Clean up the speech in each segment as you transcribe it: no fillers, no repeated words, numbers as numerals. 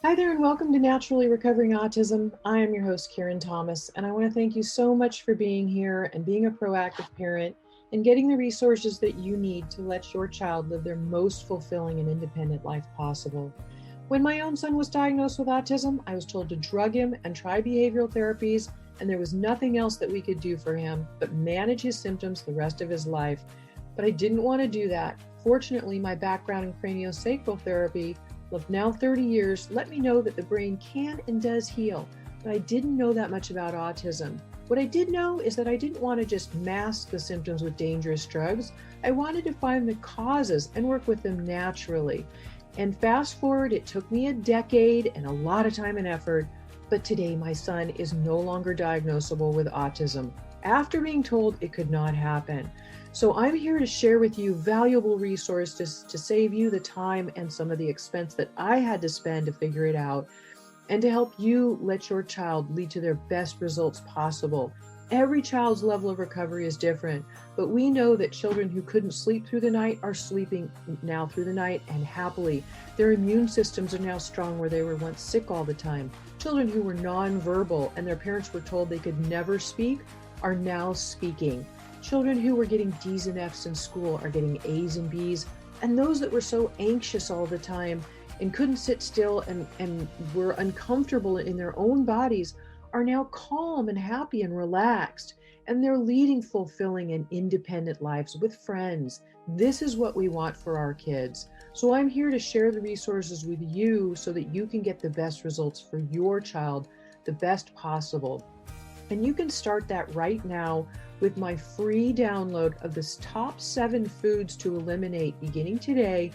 Hi there, and welcome to Naturally Recovering Autism. I am your host, Karen Thomas, and I want to thank you so much for being here and being a proactive parent and getting the resources that you need to let your child live their most fulfilling and independent life possible. When my own son was diagnosed with autism, I was told to drug him and try behavioral therapies, and there was nothing else that we could do for him but manage his symptoms the rest of his life. But I didn't want to do that. Fortunately, my background in craniosacral therapy of now 30 years let me know that the brain can and does heal, but I didn't know that much about autism. What I did know is that I didn't want to just mask the symptoms with dangerous drugs. I wanted to find the causes and work with them naturally. And fast forward, it took me a decade and a lot of time and effort, but today my son is no longer diagnosable with autism after being told it could not happen. So I'm here to share with you valuable resources to save you the time and some of the expense that I had to spend to figure it out, and to help you let your child lead to their best results possible. Every child's level of recovery is different, but we know that children who couldn't sleep through the night are sleeping now through the night and happily. Their immune systems are now strong where they were once sick all the time. Children who were nonverbal and their parents were told they could never speak are now speaking. Children who were getting D's and F's in school are getting A's and B's. And those that were so anxious all the time and couldn't sit still and were uncomfortable in their own bodies are now calm and happy and relaxed. And they're leading fulfilling and independent lives with friends. This is what we want for our kids. So I'm here to share the resources with you so that you can get the best results for your child, the best possible. And you can start that right now with my free download of the top 7 foods to eliminate beginning today,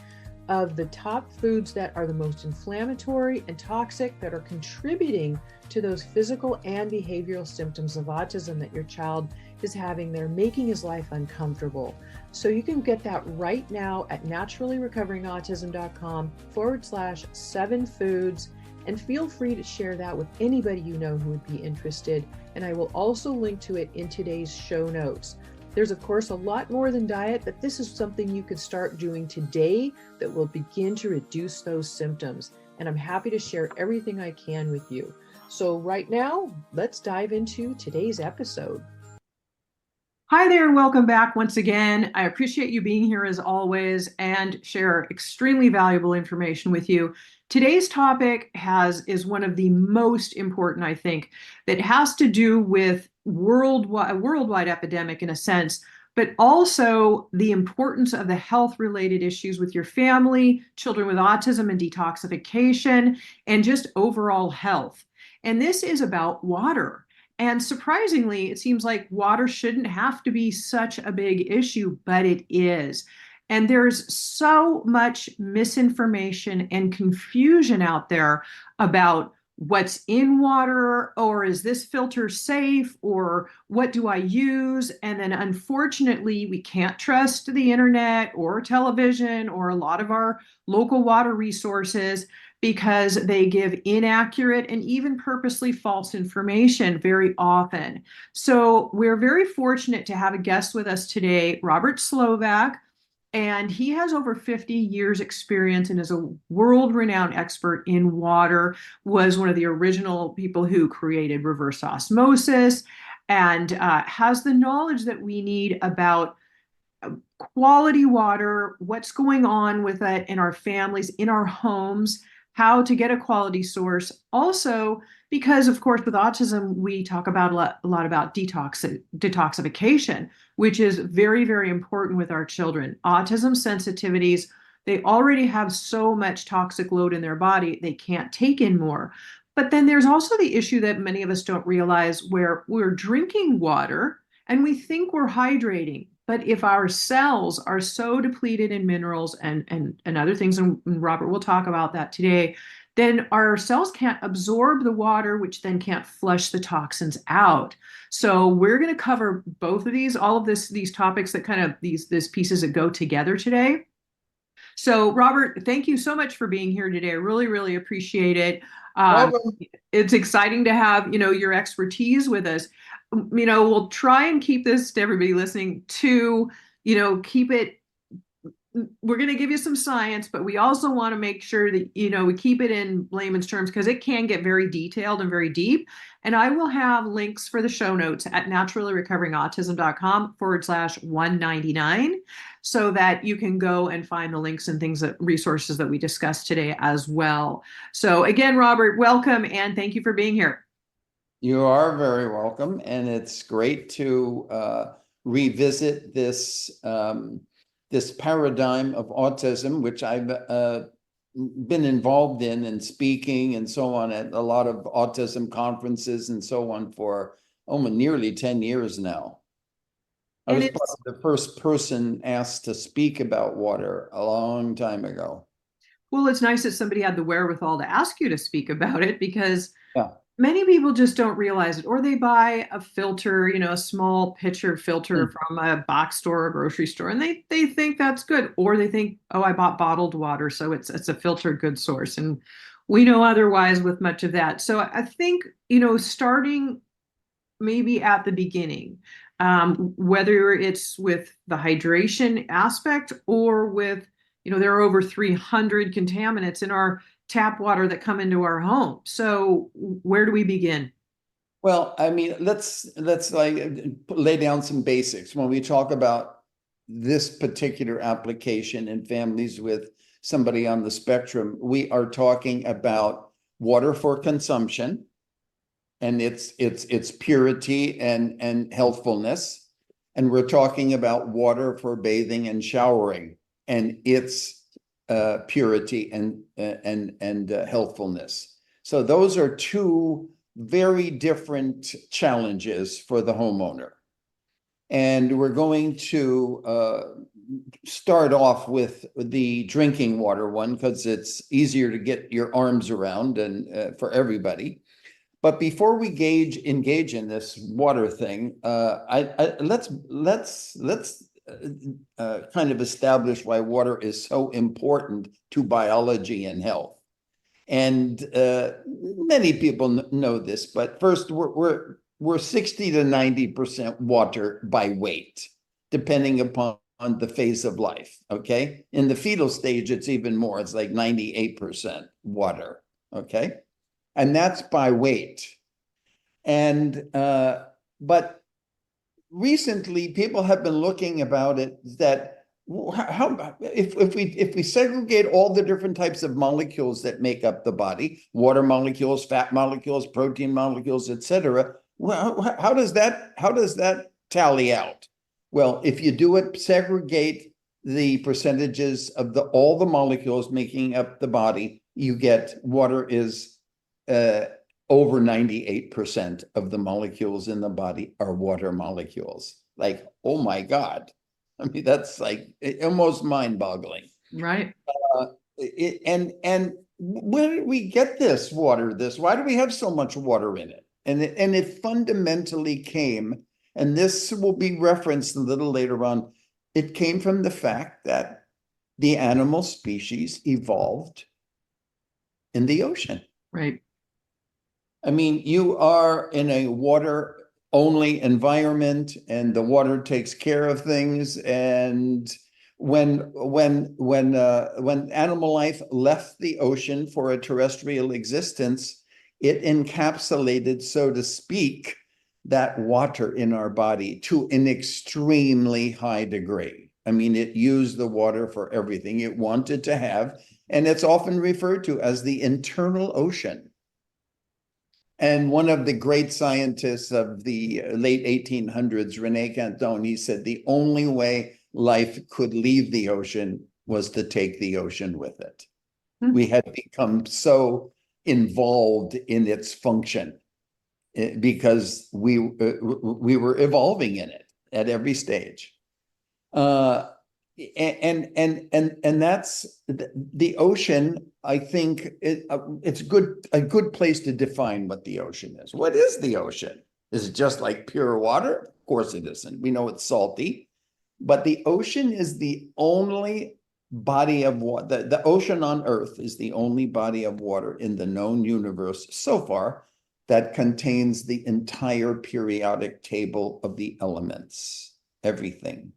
of the top foods that are the most inflammatory and toxic that are contributing to those physical and behavioral symptoms of autism that your child is having. They're making his life uncomfortable. So you can get that right now at naturallyrecoveringautism.com/7 foods. And feel free to share that with anybody you know who would be interested. And I will also link to it in today's show notes. There's, of course, a lot more than diet, but this is something you could start doing today that will begin to reduce those symptoms. And I'm happy to share everything I can with you. So right now, let's dive into today's episode. Hi there, and welcome back once again. I appreciate you being here as always and share extremely valuable information with you. Today's topic is one of the most important, I think, that has to do with a worldwide epidemic in a sense, but also the importance of the health-related issues with your family, children with autism and detoxification, and just overall health. And this is about water. And surprisingly, it seems like water shouldn't have to be such a big issue, but it is. And there's so much misinformation and confusion out there about what's in water, or is this filter safe, or what do I use? And then unfortunately, we can't trust the internet or television or a lot of our local water resources, because they give inaccurate and even purposely false information very often. So we're very fortunate to have a guest with us today, Robert Slovak, and he has over 50 years experience and is a world-renowned expert in water, was one of the original people who created reverse osmosis, and has the knowledge that we need about quality water, what's going on with it in our families, in our homes, how to get a quality source. Also, because of course with autism, we talk about a lot about detoxification, which is very, very important with our children. Autism sensitivities, they already have so much toxic load in their body, they can't take in more. But then there's also the issue that many of us don't realize, where we're drinking water and we think we're hydrating. But if our cells are so depleted in minerals and other things, and Robert will talk about that today, then our cells can't absorb the water, which then can't flush the toxins out. So we're going to cover both of these, all of these topics that kind of these pieces that go together today. So Robert, thank you so much for being here today. I really, really appreciate it. It's exciting to have, your expertise with us. We'll try and keep this, to everybody listening, to, keep it we're going to give you some science, but we also want to make sure that, we keep it in layman's terms because it can get very detailed and very deep. And I will have links for the show notes at naturallyrecoveringautism.com/199 so that you can go and find the links and things that resources that we discussed today as well. So again, Robert, welcome and thank you for being here. You are very welcome, and it's great to revisit this this paradigm of autism, which I've been involved in and speaking and so on at a lot of autism conferences and so on for nearly 10 years now. I was probably the first person asked to speak about water a long time ago. Well, it's nice that somebody had the wherewithal to ask you to speak about it because Yeah. many people just don't realize it, or they buy a filter, a small pitcher filter from a box store or grocery store, and they think that's good, or they think, oh, I bought bottled water, so it's a filtered good source, and we know otherwise with much of that. So I think starting maybe at the beginning, whether it's with the hydration aspect or with there are over 300 contaminants in our tap water that come into our home. So where do we begin? Well, I mean, let's like lay down some basics. When we talk about this particular application in families with somebody on the spectrum, we are talking about water for consumption and its purity and healthfulness. And we're talking about water for bathing and showering and its purity and healthfulness. So those are two very different challenges for the homeowner. And we're going to start off with the drinking water one because it's easier to get your arms around and for everybody. But before we engage in this water thing, let's kind of establish why water is so important to biology and health. And many people know this, but first we're 60 to 90% water by weight, depending upon the phase of life. Okay, in the fetal stage, it's even more. It's like 98% water. Okay. And that's by weight. And but recently people have been looking about it that how if we segregate all the different types of molecules that make up the body, water molecules, fat molecules, protein molecules, etc., well, how does that tally out? Well, if you do it, segregate the percentages of all the molecules making up the body, you get water is over 98% of the molecules in the body are water molecules. Like, oh my God. I mean, that's like almost mind-boggling. Right. And where did we get this water? Why do we have so much water in it? And it fundamentally came, and this will be referenced a little later on, it came from the fact that the animal species evolved in the ocean. Right. I mean, you are in a water-only environment, and the water takes care of things. And when animal life left the ocean for a terrestrial existence, it encapsulated, so to speak, that water in our body to an extremely high degree. I mean, it used the water for everything it wanted to have, and it's often referred to as the internal ocean. And one of the great scientists of the late 1800s, René Canton, he said the only way life could leave the ocean was to take the ocean with it. Mm-hmm. We had become so involved in its function because we were evolving in it at every stage. And that's the ocean. I think it's a good place to define what the ocean is. What is the ocean? Is it just like pure water? Of course it isn't. We know it's salty, but the ocean is the only body of water. The ocean on Earth is the only body of water in the known universe so far that contains the entire periodic table of the elements, everything.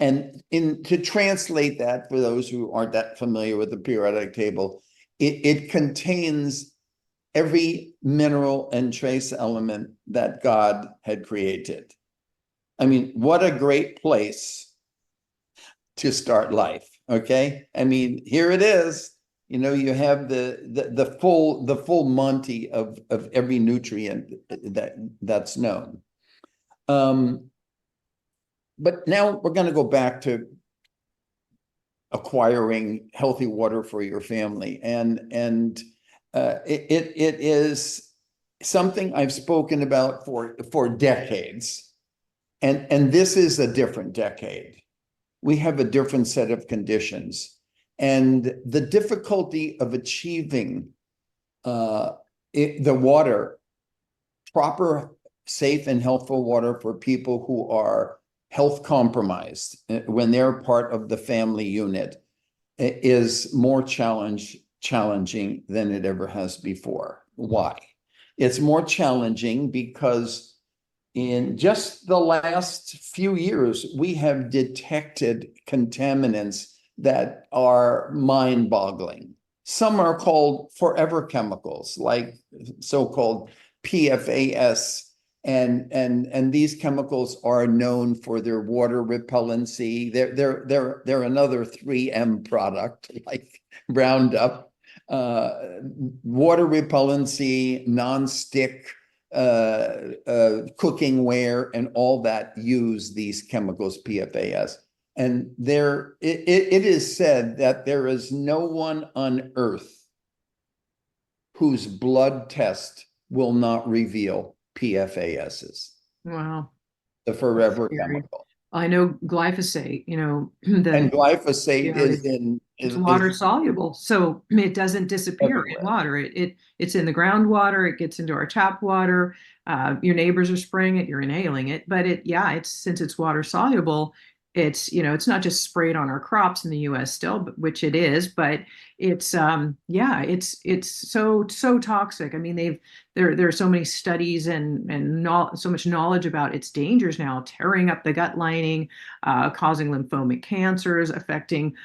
And to translate that for those who aren't that familiar with the periodic table, it contains every mineral and trace element that God had created. I mean, what a great place to start life. Okay. I mean, here it is. You know, you have the full Monty of every nutrient that's known. But now we're going to go back to acquiring healthy water for your family, and it is something I've spoken about for decades, and this is a different decade. We have a different set of conditions, and the difficulty of achieving the water, proper, safe, and healthful water for people who are health compromised when they're part of the family unit is more challenging than it ever has before. Why? It's more challenging because in just the last few years, we have detected contaminants that are mind-boggling. Some are called forever chemicals, like so-called PFAS, and these chemicals are known for their water repellency. They're another 3M product, like Roundup, water repellency, non-stick, cooking-ware, and all that use these chemicals, PFAS. And it is said that there is no one on earth whose blood test will not reveal PFASs. Wow. The forever chemical. I know glyphosate, and glyphosate it's water soluble, so it doesn't disappear everywhere. In water. It's in the groundwater. It gets into our tap water. Your neighbors are spraying it. You're inhaling it. But since it's water soluble, it's not just sprayed on our crops in the U.S. still, which it is, but it's so toxic. I mean, there are so many studies and so much knowledge about its dangers now, tearing up the gut lining, causing lymphomic cancers, affecting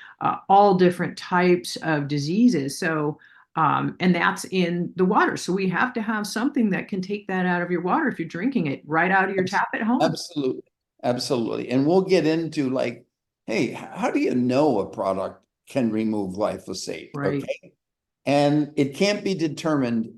all different types of diseases. So, and that's in the water. So we have to have something that can take that out of your water if you're drinking it right out of your tap at home. Absolutely. Absolutely. And we'll get into like, hey, how do you know a product can remove glyphosate? Right. Okay. And it can't be determined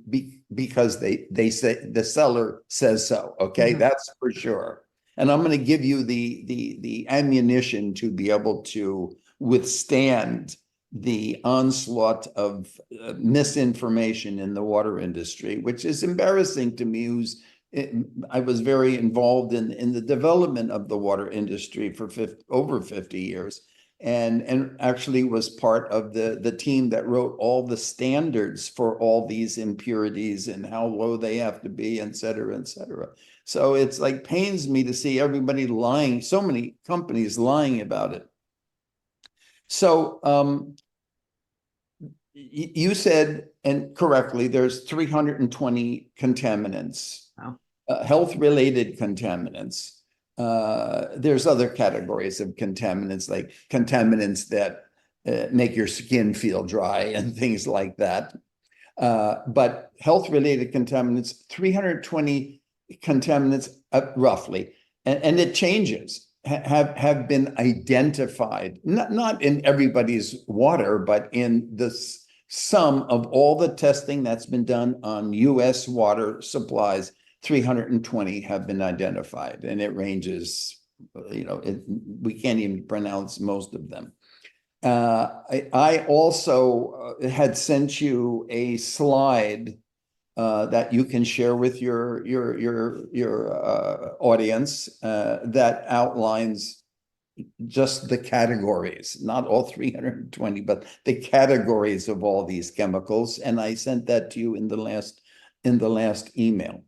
because they say the seller says so. Okay. Mm-hmm. That's for sure. And I'm going to give you the ammunition to be able to withstand the onslaught of misinformation in the water industry, which is embarrassing to me, I was very involved in the development of the water industry for over 50 years, and actually was part of the team that wrote all the standards for all these impurities and how low they have to be, et cetera, et cetera. So it's like pains me to see everybody lying, so many companies lying about it. So you said, and correctly, there's 320 contaminants. Wow. Health-related contaminants. There's other categories of contaminants, like contaminants that make your skin feel dry and things like that. But health-related contaminants, 320 contaminants roughly, and it changes, have been identified, not in everybody's water, but in the sum of all the testing that's been done on U.S. water supplies. 320 have been identified, and it ranges, we can't even pronounce most of them. I also had sent you a slide that you can share with your audience that outlines just the categories, not all 320, but the categories of all these chemicals. And I sent that to you in the last email.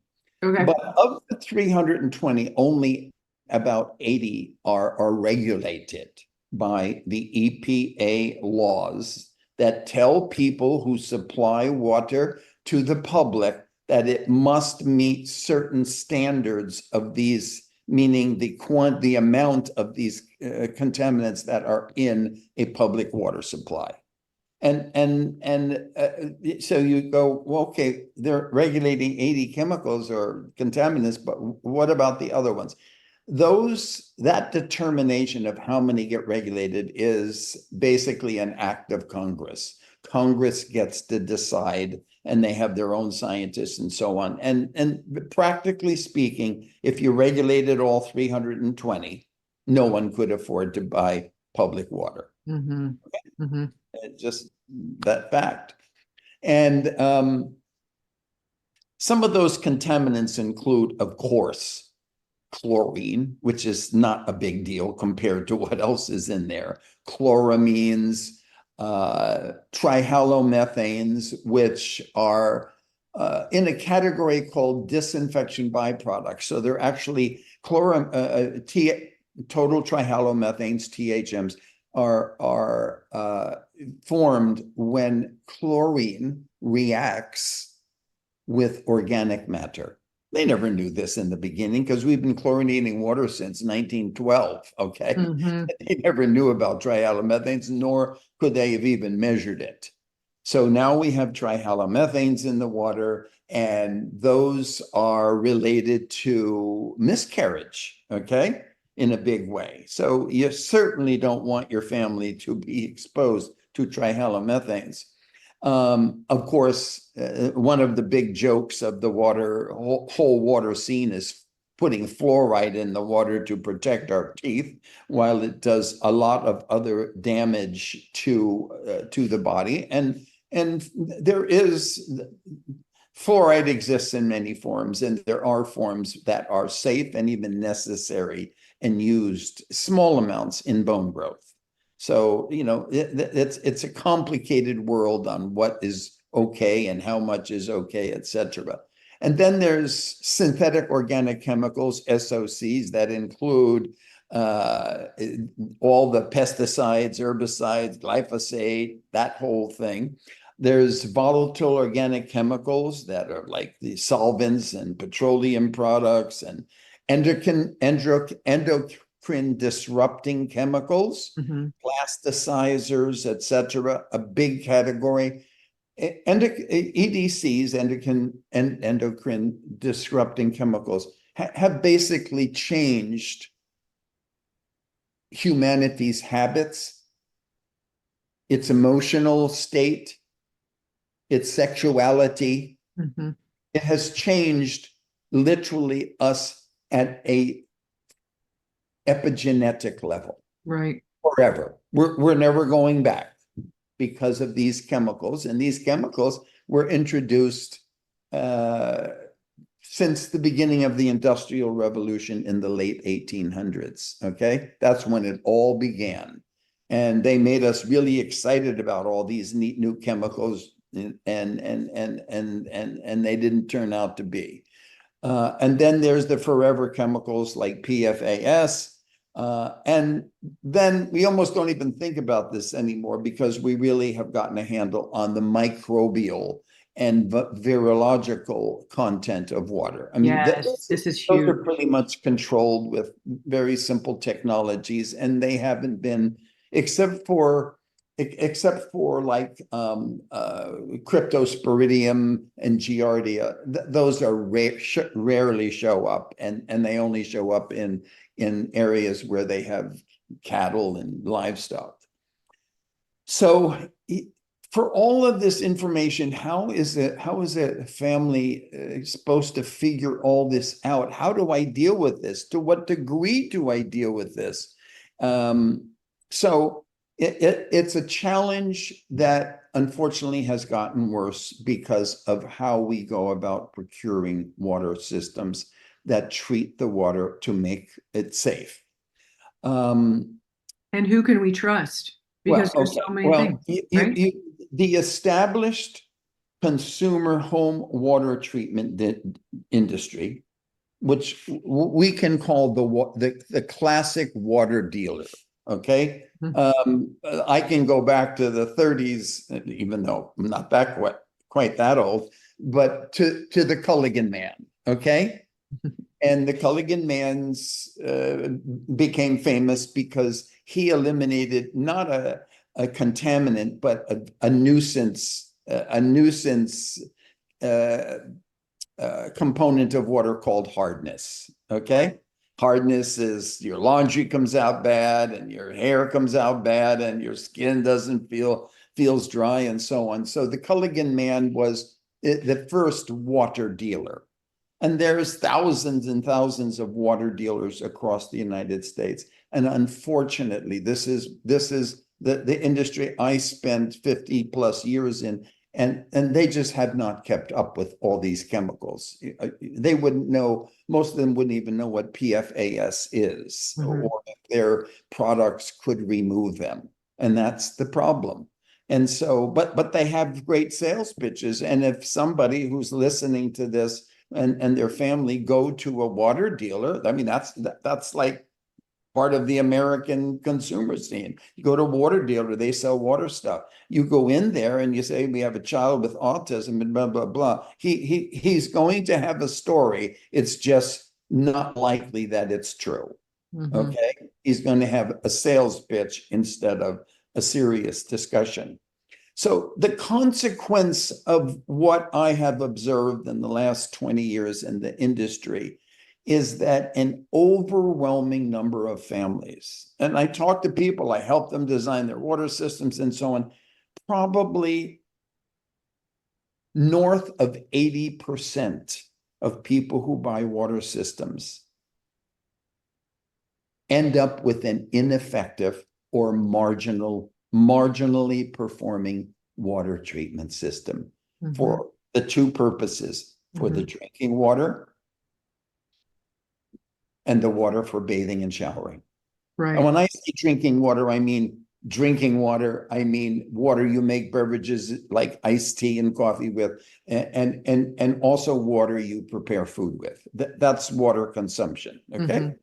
Okay. But of the 320, only about 80 are regulated by the EPA laws that tell people who supply water to the public that it must meet certain standards of these meaning the amount of these contaminants that are in a public water supply. So you go, well, okay, they're regulating 80 chemicals or contaminants, but what about the other ones? That determination of how many get regulated is basically an act of Congress. Congress gets to decide, and they have their own scientists and so on. And practically speaking, if you regulated all 320, no one could afford to buy public water. Mm-hmm. Mm-hmm. Just that fact. And some of those contaminants include, of course, chlorine, which is not a big deal compared to what else is in there. Chloramines, trihalomethanes, which are in a category called disinfection byproducts. So they're actually total trihalomethanes, THMs, are formed when chlorine reacts with organic matter. They never knew this in the beginning because we've been chlorinating water since 1912, okay? Mm-hmm. They never knew about trihalomethanes, nor could they have even measured it. So now we have trihalomethanes in the water, and those are related to miscarriage, okay, in a big way. So you certainly don't want your family to be exposed to trihalomethanes. Of course, one of the big jokes of the whole water scene is putting fluoride in the water to protect our teeth, while it does a lot of other damage to the body. And fluoride exists in many forms, and there are forms that are safe and even necessary and used small amounts in bone growth. So, it's a complicated world on what is okay and how much is okay, etc. And then there's synthetic organic chemicals, SOCs, that include all the pesticides, herbicides, glyphosate, that whole thing. There's volatile organic chemicals that are like the solvents and petroleum products, and endocrine disrupting chemicals, Mm-hmm. plasticizers, etc. A big category. EDCs, endocrine disrupting chemicals, have basically changed humanity's habits, its emotional state, its sexuality. Mm-hmm. It has changed literally us at a epigenetic level. Right. Forever. We're never going back because of these chemicals. And these chemicals were introduced since the beginning of the Industrial Revolution in the late 1800s. Okay, that's when it all began. And they made us really excited about all these neat new chemicals, and they didn't turn out to be. And then there's the forever chemicals like PFAS. And then we almost don't even think about this anymore because we really have gotten a handle on the microbial and virological content of water. I mean, yes, this is those huge. are pretty much controlled with very simple technologies, and they haven't been, except for like cryptosporidium and giardia. Those are rarely show up, and they only show up in areas where they have cattle and livestock. So for all of this information, how is a family supposed to figure all this out? How do I deal with this? To what degree do I deal with this? So it's a challenge that unfortunately has gotten worse because of how we go about procuring water systems that treat the water to make it safe. And who can we trust? Because there's so many things, right? The established consumer home water treatment industry, which we can call the classic water dealer. Okay. I can go back to the 30s, even though I'm not quite that old, but to the Culligan man. Okay. And the Culligan Mans became famous because he eliminated not a contaminant, but a nuisance, component of water called hardness. Okay. Hardness is your laundry comes out bad and your hair comes out bad and your skin doesn't feels dry and so on. So the Culligan Man was the first water dealer. And there's thousands and thousands of water dealers across the United States. And unfortunately, this is the industry I spent 50 plus years in, and they just have not kept up with all these chemicals. They wouldn't know, most of them wouldn't even know what PFAS is, or if their products could remove them. And that's the problem. And so, but they have great sales pitches. And if somebody who's listening to this and their family go to a water dealer, I mean, that's like part of the American consumer scene. You go to a water dealer, they sell water stuff. You go in there and you say, we have a child with autism and blah, blah, blah. He's going to have a story. It's just not likely that it's true. Okay. He's going to have a sales pitch instead of a serious discussion. So the consequence of what I have observed in the last 20 years in the industry is that an overwhelming number of families, and I talk to people, I help them design their water systems and so on, probably north of 80% of people who buy water systems end up with an ineffective or marginally performing water treatment system for the two purposes, for the drinking water and the water for bathing and showering. Right. And when I say drinking water, I mean drinking water. I mean water you make beverages like iced tea and coffee with, and also water you prepare food with. That's water consumption. Okay.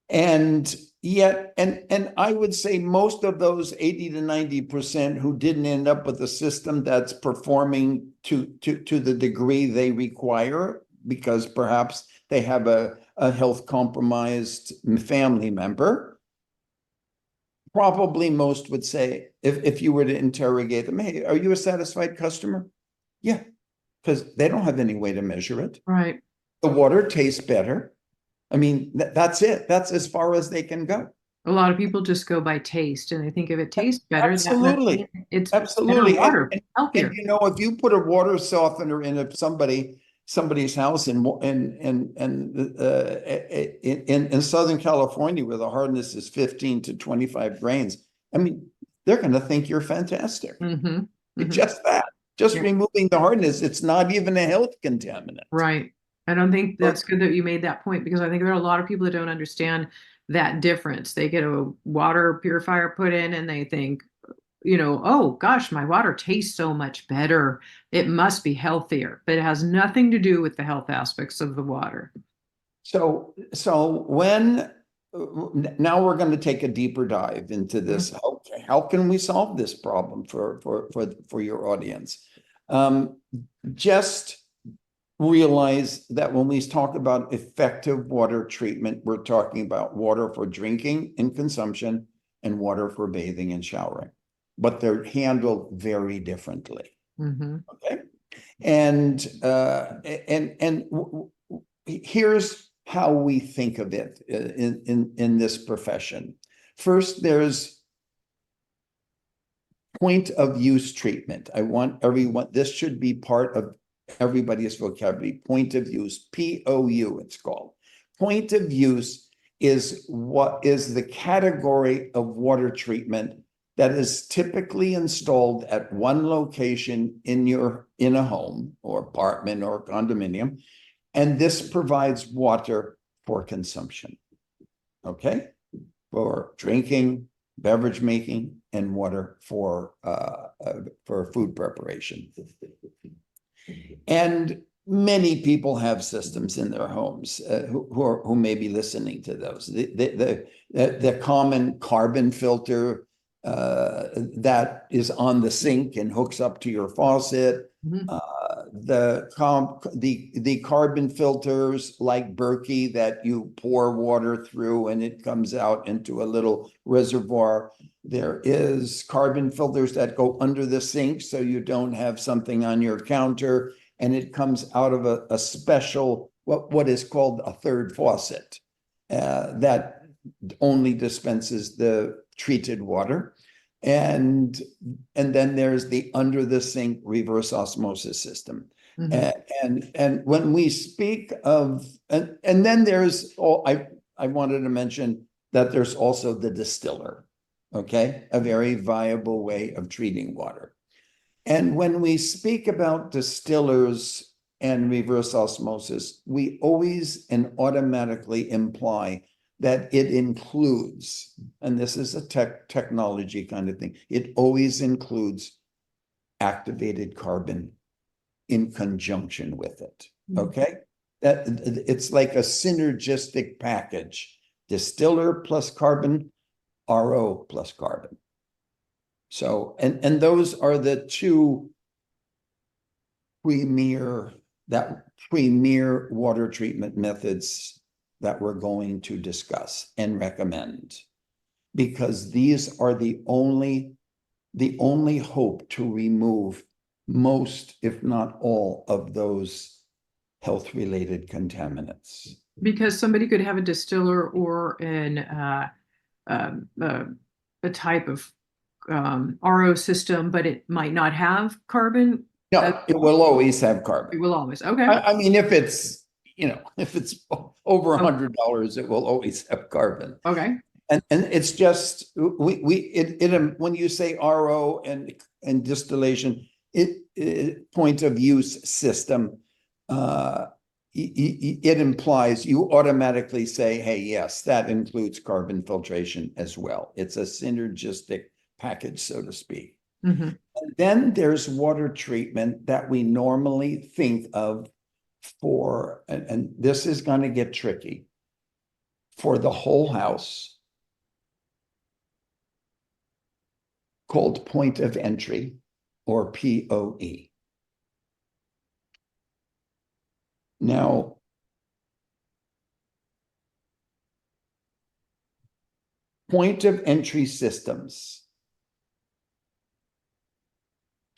And yet, and I would say most of those 80 to 90% who didn't end up with a system that's performing to the degree they require, because perhaps they have a health compromised family member, probably most would say, if you were to interrogate them, hey, are you a satisfied customer? Yeah, because they don't have any way to measure it. Right. The water tastes better. I mean, that's it. That's as far as they can go. A lot of people just go by taste, and they think if it tastes better, absolutely, it's absolutely better water, healthier. And you know, if you put a water softener in somebody's house in Southern California, where the hardness is 15 to 25 grains, I mean, they're going to think you're fantastic. Just that, removing the hardness. It's not even a health contaminant. Right. I don't think that's good that you made that point, because I think there are a lot of people that don't understand that difference. They get a water purifier put in and they think, you know, oh gosh, my water tastes so much better. It must be healthier, but it has nothing to do with the health aspects of the water. So now we're going to take a deeper dive into this. How can we solve this problem for your audience? Just realize that when we talk about effective water treatment, we're talking about water for drinking and consumption and water for bathing and showering, but they're handled very differently. Okay. And here's how we think of it in this profession. First, there's point of use treatment. I want everyone, this should be part of everybody's vocabulary. Point of use, POU, it's called. Point of use is what is the category of water treatment that is typically installed at one location in a home or apartment or condominium, and this provides water for consumption. Okay, for drinking, beverage making, and water for food preparation. And many people have systems in their homes who may be listening to those. The common carbon filter that is on the sink and hooks up to your faucet, Mhm. The carbon filters like Berkey that you pour water through and it comes out into a little reservoir. There is carbon filters that go under the sink so you don't have something on your counter, and it comes out of a special, what is called a third faucet, that only dispenses the treated water. And then there's the under the sink reverse osmosis system. Mhm. And when we speak of, and then there's, I wanted to mention that there's also the distiller, okay? A very viable way of treating water. And when we speak about distillers and reverse osmosis, we always and automatically imply that it includes, and this is a technology kind of thing, it always includes activated carbon in conjunction with it. Okay? That it's like a synergistic package. Distiller plus carbon, RO plus carbon. So, and those are the two premier water treatment methods that we're going to discuss and recommend, because these are the only hope to remove most, if not all, of those health-related contaminants. Because somebody could have a distiller or a type of RO system, but it might not have carbon. No, it will always have It carbon. will always. Okay. I mean, if it's over $100, it will always have carbon. Okay. And it's just when you say RO and distillation, point of use system, it implies you automatically say, hey, yes, that includes carbon filtration as well. It's a synergistic package, so to speak. Mhm. And then there's water treatment that we normally think of for, and this is going to get tricky, for the whole house, called point of entry, or POE. Now, point of entry systems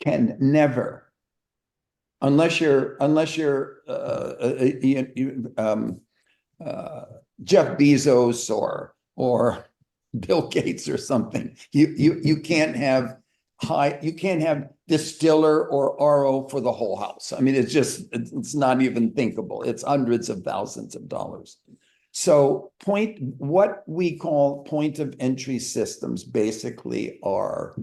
can never, unless you're Jeff Bezos or Bill Gates or something, you can't have distiller or RO for the whole house. I mean, it's not even thinkable. It's hundreds of thousands of dollars. So what we call point of entry systems basically are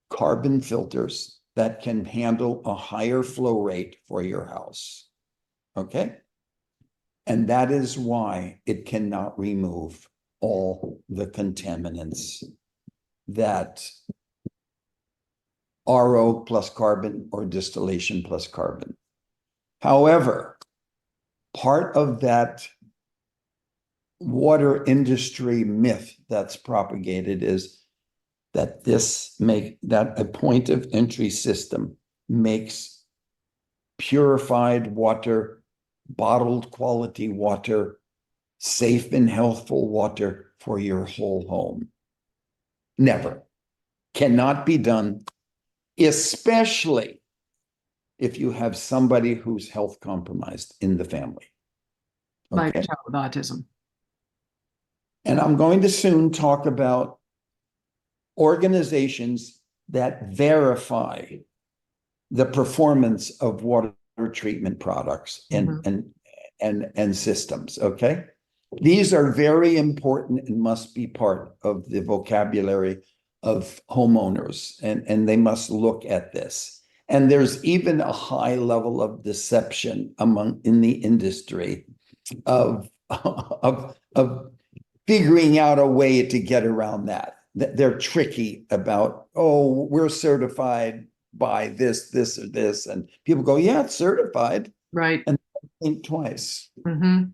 carbon filters that can handle a higher flow rate for your house. Okay? And that is why it cannot remove all the contaminants that RO plus carbon or distillation plus carbon. However, part of that water industry myth that's propagated is that that a point of entry system makes purified water, bottled quality water, safe and healthful water for your whole home. Never. Cannot be done, especially if you have somebody who's health compromised in the family. Like Okay. a child with autism. And I'm going to soon talk about organizations that verify the performance of water treatment products and systems. Okay. These are very important and must be part of the vocabulary of homeowners, and they must look at this. And there's even a high level of deception in the industry of figuring out a way to get around that. They're tricky about, oh, we're certified by this, or this. And people go, yeah, it's certified. Right. And think twice. Mm-hmm.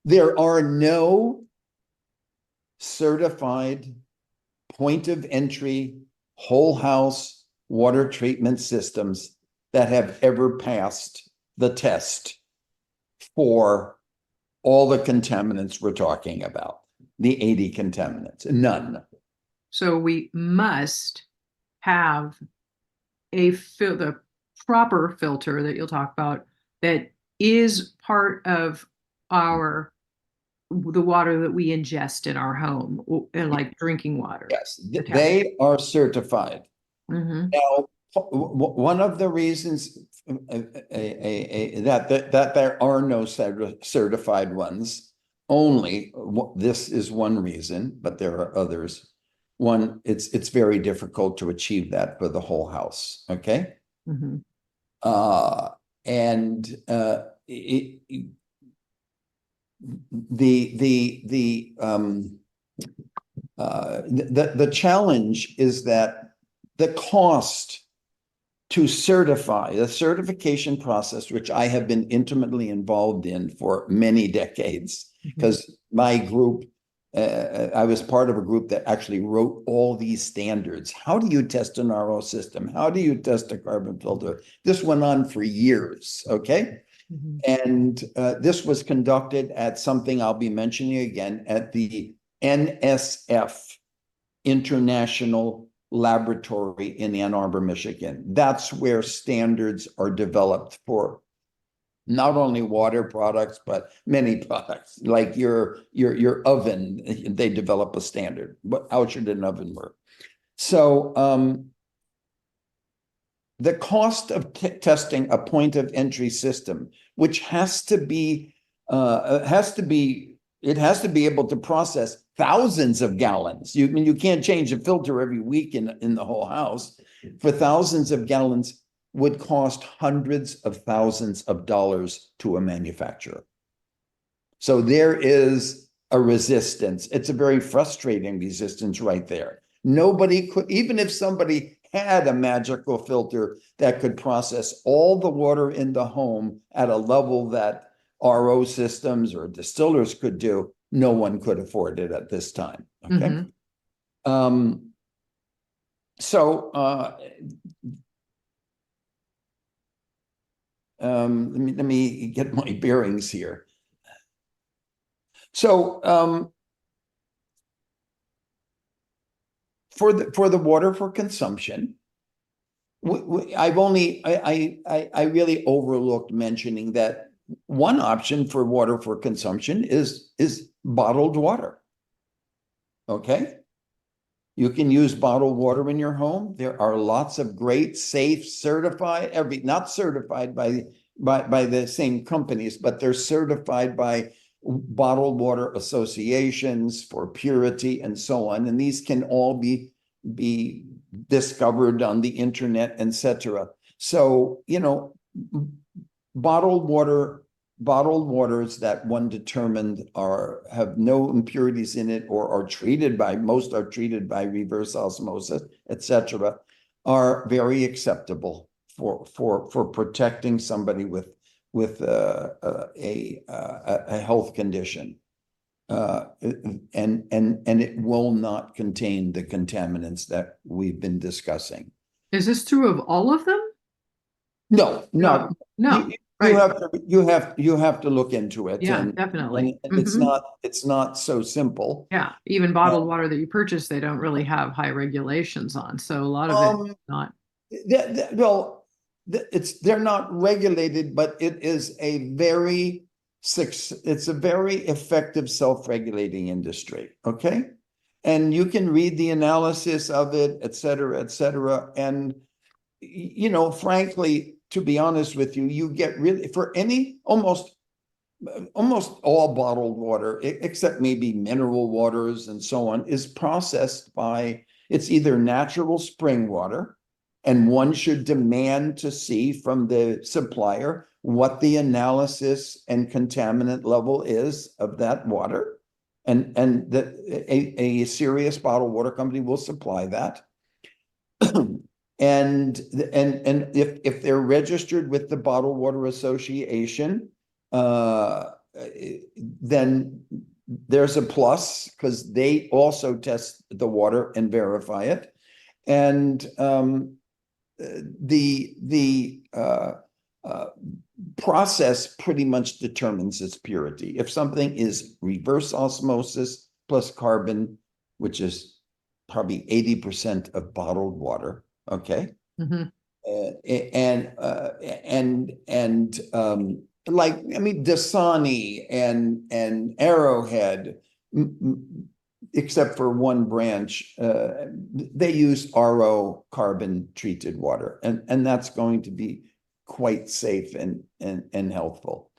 There are no certified point of entry, whole house water treatment systems that have ever passed the test for all the contaminants we're talking about, the 80 contaminants. None. So we must have the proper filter that you'll talk about that is part of the water that we ingest in our home, and like drinking water. Yes, they are certified. Mm-hmm. Now, one of the reasons that there are no certified ones, only this is one reason, but there are others. One, it's very difficult to achieve that for the whole house. Okay. Mm-hmm. The challenge is that the cost to certify, the certification process, which I have been intimately involved in for many decades, because my group, I was part of a group that actually wrote all these standards. How do you test an RO system? How do you test a carbon filter? This went on for years, okay? Mm-hmm. And this was conducted at something I'll be mentioning again at the NSF International Laboratory in Ann Arbor, Michigan. That's where standards are developed for not only water products, but many products. Like your oven, they develop a standard. But how should an oven work? So the cost of testing a point of entry system, which has to be able to process thousands of gallons. You can't change a filter every week in the whole house. For thousands of gallons would cost hundreds of thousands of dollars to a manufacturer. So there is a resistance. It's a very frustrating resistance right there. Nobody could, even if somebody had a magical filter that could process all the water in the home at a level that RO systems or distillers could do, no one could afford it at this time. Okay. Mm-hmm. Let me get my bearings here. So for the water for consumption, I really overlooked mentioning that one option for water for consumption is bottled water. Okay. You can use bottled water in your home. There are lots of great, safe, certified, not certified by the same companies, but they're certified by bottled water associations for purity and so on. And these can all be discovered on the internet, etc. So, bottled waters that one determined have no impurities in it or are treated by reverse osmosis, etc., are very acceptable for protecting somebody with a health condition. And it will not contain the contaminants that we've been discussing. Is this true of all of them? No. Right. You have to look into it. Yeah, definitely. And it's not so simple. Yeah, even bottled water that you purchase, they don't really have high regulations on. So a lot of it not. They're not regulated, but it's a very effective self-regulating industry. Okay. And you can read the analysis of it, et cetera, et cetera. And, frankly, to be honest with you, you get really, for almost all bottled water, except maybe mineral waters and so on, is processed by, it's either natural spring water, and one should demand to see from the supplier what the analysis and contaminant level is of that water. And that a serious bottled water company will supply that. And if they're registered with the Bottled Water Association, then there's a plus because they also test the water and verify it. And process pretty much determines its purity. If something is reverse osmosis plus carbon, which is probably 80% of bottled water, okay? Mm-hmm. Like, I mean, Dasani and Arrowhead, except for one branch, they use RO carbon treated water, and that's going to be quite safe and healthful.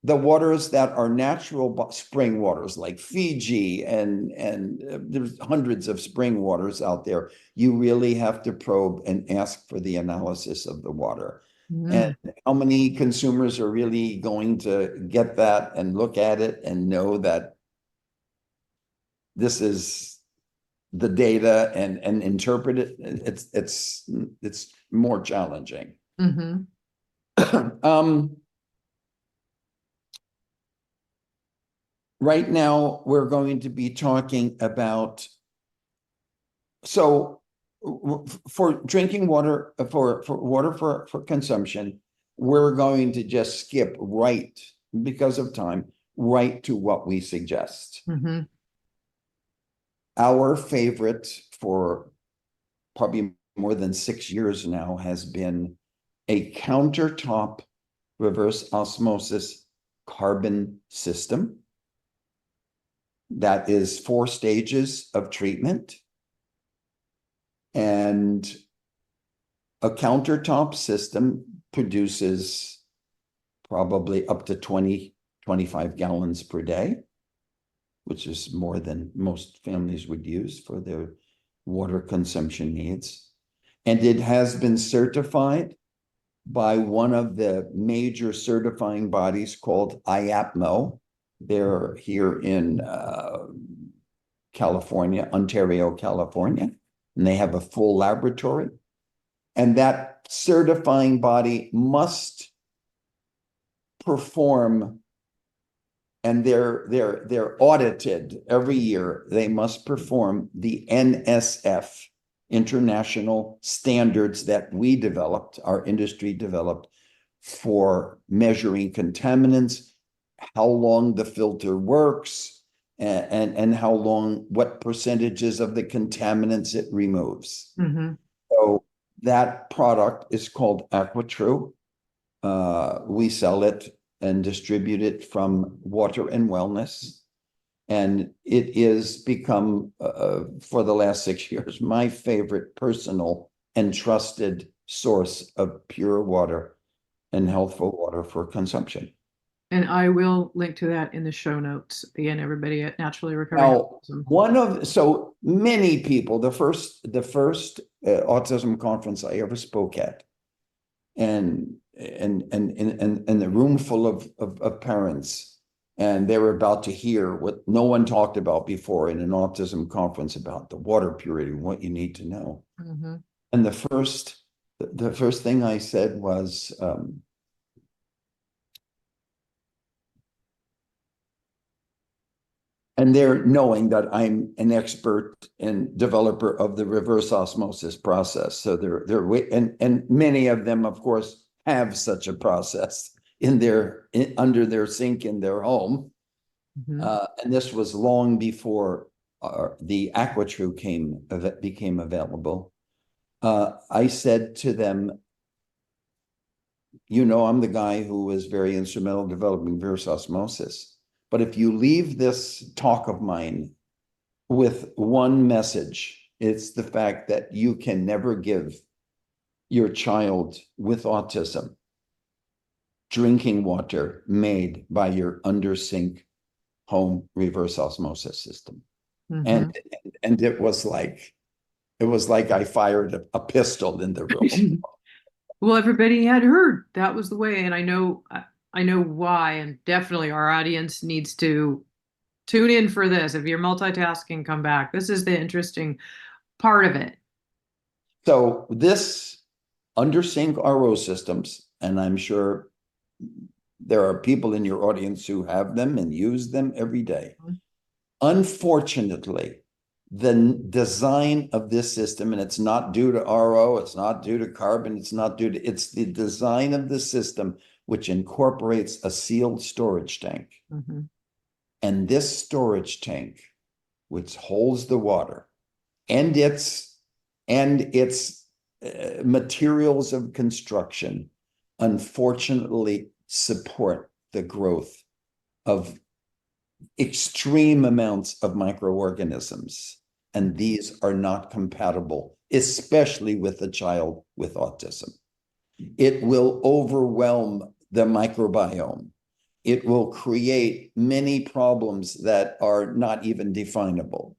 The waters that are natural spring waters, like Fiji, and there's hundreds of spring waters out there, you really have to probe and ask for the analysis of the water. And how many consumers are really going to get that and look at it and know that this is the data and interpret it? It's more challenging. Right now, we're going to be talking about, so for drinking water, for water for consumption, we're going to just skip right, because of time, right to what we suggest. Our favorite for probably more than 6 years now has been a countertop reverse osmosis carbon system that is 4 stages of treatment. And a countertop system produces probably up to 25 gallons per day, which is more than most families would use for their water consumption needs. And it has been certified by one of the major certifying bodies called IAPMO. They're here in California, Ontario, California, and they have a full laboratory. And that certifying body must perform, and they're audited every year. They must perform the NSF, international standards that we developed, our industry developed, for measuring contaminants, how long the filter works, and how long, what percentages of the contaminants it removes. So that product is called AquaTrue. We sell it and distribute it from Water and Wellness. And it is become, for the last 6 years, my favorite personal and trusted source of pure water and healthful water for consumption. And I will link to that in the show notes. Again, everybody at Naturally Recovering Now, Autism. so many people, the first autism conference I ever spoke at, and the room full of parents, and they were about to hear what no one talked about before in an autism conference about the water purity and what you need to know. And the first thing I said was, and they're knowing that I'm an expert and developer of the reverse osmosis process. So and many of them, of course, have such a process under their sink in their home. And this was long before the AquaTrue became available. I said to them, I'm the guy who was very instrumental in developing reverse osmosis. But if you leave this talk of mine with one message, it's the fact that you can never give your child with autism drinking water made by your under sink home reverse osmosis system. And it was like I fired a pistol in the room. Well, everybody had heard that was the way, and I know why, and definitely our audience needs to tune in for this. If you're multitasking, come back. This is the interesting part of it. So this under sink RO systems, and I'm sure there are people in your audience who have them and use them every day. Unfortunately, the design of this system, and it's not due to RO, it's not due to carbon, it's not due to, it's the design of the system which incorporates a sealed storage tank. Mm-hmm. And this storage tank, which holds the water and its materials of construction, unfortunately support the growth of extreme amounts of microorganisms. And these are not compatible, especially with a child with autism. It will overwhelm the microbiome. It will create many problems that are not even definable.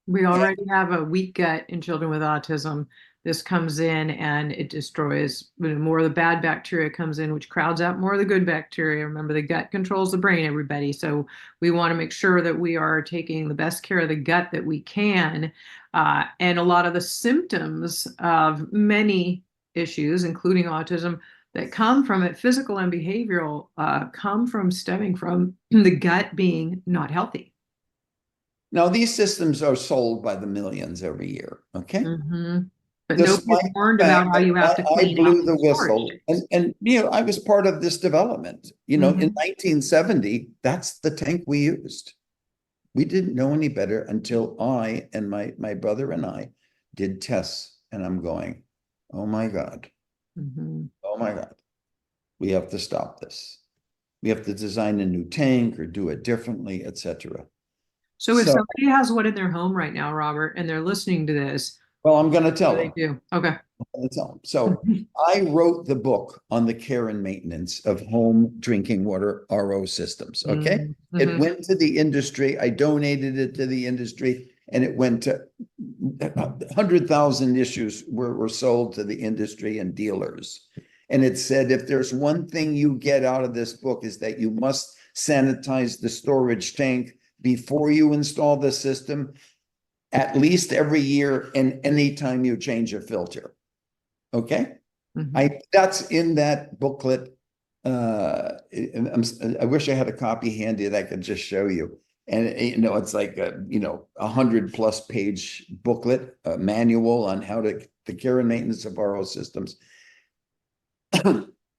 We already have a weak gut in children with autism. This comes in and it destroys, more of the bad bacteria comes in, which crowds out more of the good bacteria. Remember, the gut controls the brain, everybody. So we want to make sure that we are taking the best care of the gut that we can. And a lot of the symptoms of many issues, including autism, that come from it, physical and behavioral, come from stemming from the gut being not healthy. Now, these systems are sold by the millions every year, okay? Mm-hmm. But nobody's Despite the warned about fact how you have that to I clean out blew the storage whistle, tanks. and I was part of this development. In 1970, that's the tank we used. We didn't know any better until I and my brother and I did tests, and I'm going, oh my God, oh my God, we have to stop this. We have to design a new tank or do it differently, etc. So if somebody has one in their home right now, Robert, and they're listening to this, well, I'm going to tell what do them. they do? Okay. So I wrote the book on the care and maintenance of home drinking water RO systems. Okay. Mm-hmm. It went to the industry. I donated it to the industry, and it went to 100,000 issues were sold to the industry and dealers. And it said, if there's one thing you get out of this book, is that you must sanitize the storage tank before you install the system, at least every year, and anytime you change a filter. Okay. Mm-hmm. That's in that booklet. I wish I had a copy handy that I could just show you. And it's like a 100+ page booklet, a manual on how to the care and maintenance of RO systems.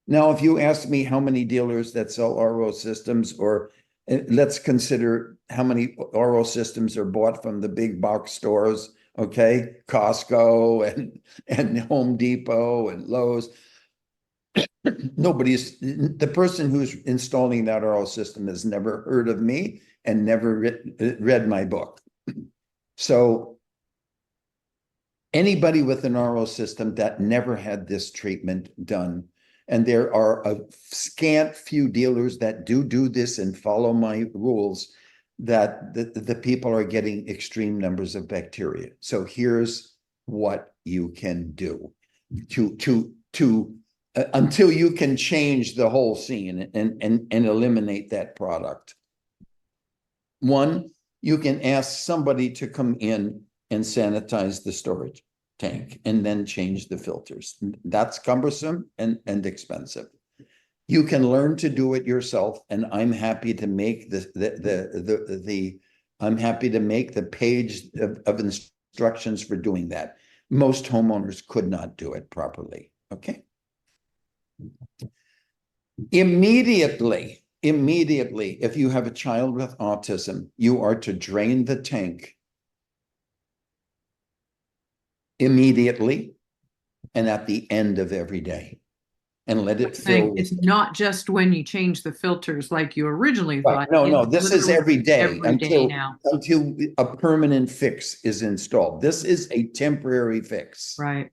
Now, if you ask me how many dealers that sell RO systems, or let's consider how many RO systems are bought from the big box stores, okay, Costco and Home Depot and Lowe's. The person who's installing that RO system has never heard of me and never read my book. So anybody with an RO system that never had this treatment done, and there are a scant few dealers that do this and follow my rules, that the people are getting extreme numbers of bacteria. So here's what you can do to until you can change the whole scene and eliminate that product. One, you can ask somebody to come in and sanitize the storage tank and then change the filters. That's cumbersome and expensive. You can learn to do it yourself, and I'm happy to make I'm happy to make the page of instructions for doing that. Most homeowners could not do it properly. Okay. Immediately, if you have a child with autism, you are to drain the tank immediately and at the end of every day, and let it fill. It's not just when you change the filters like you originally Right. thought. No, this is every day until a permanent fix is installed. This is a temporary fix. Right.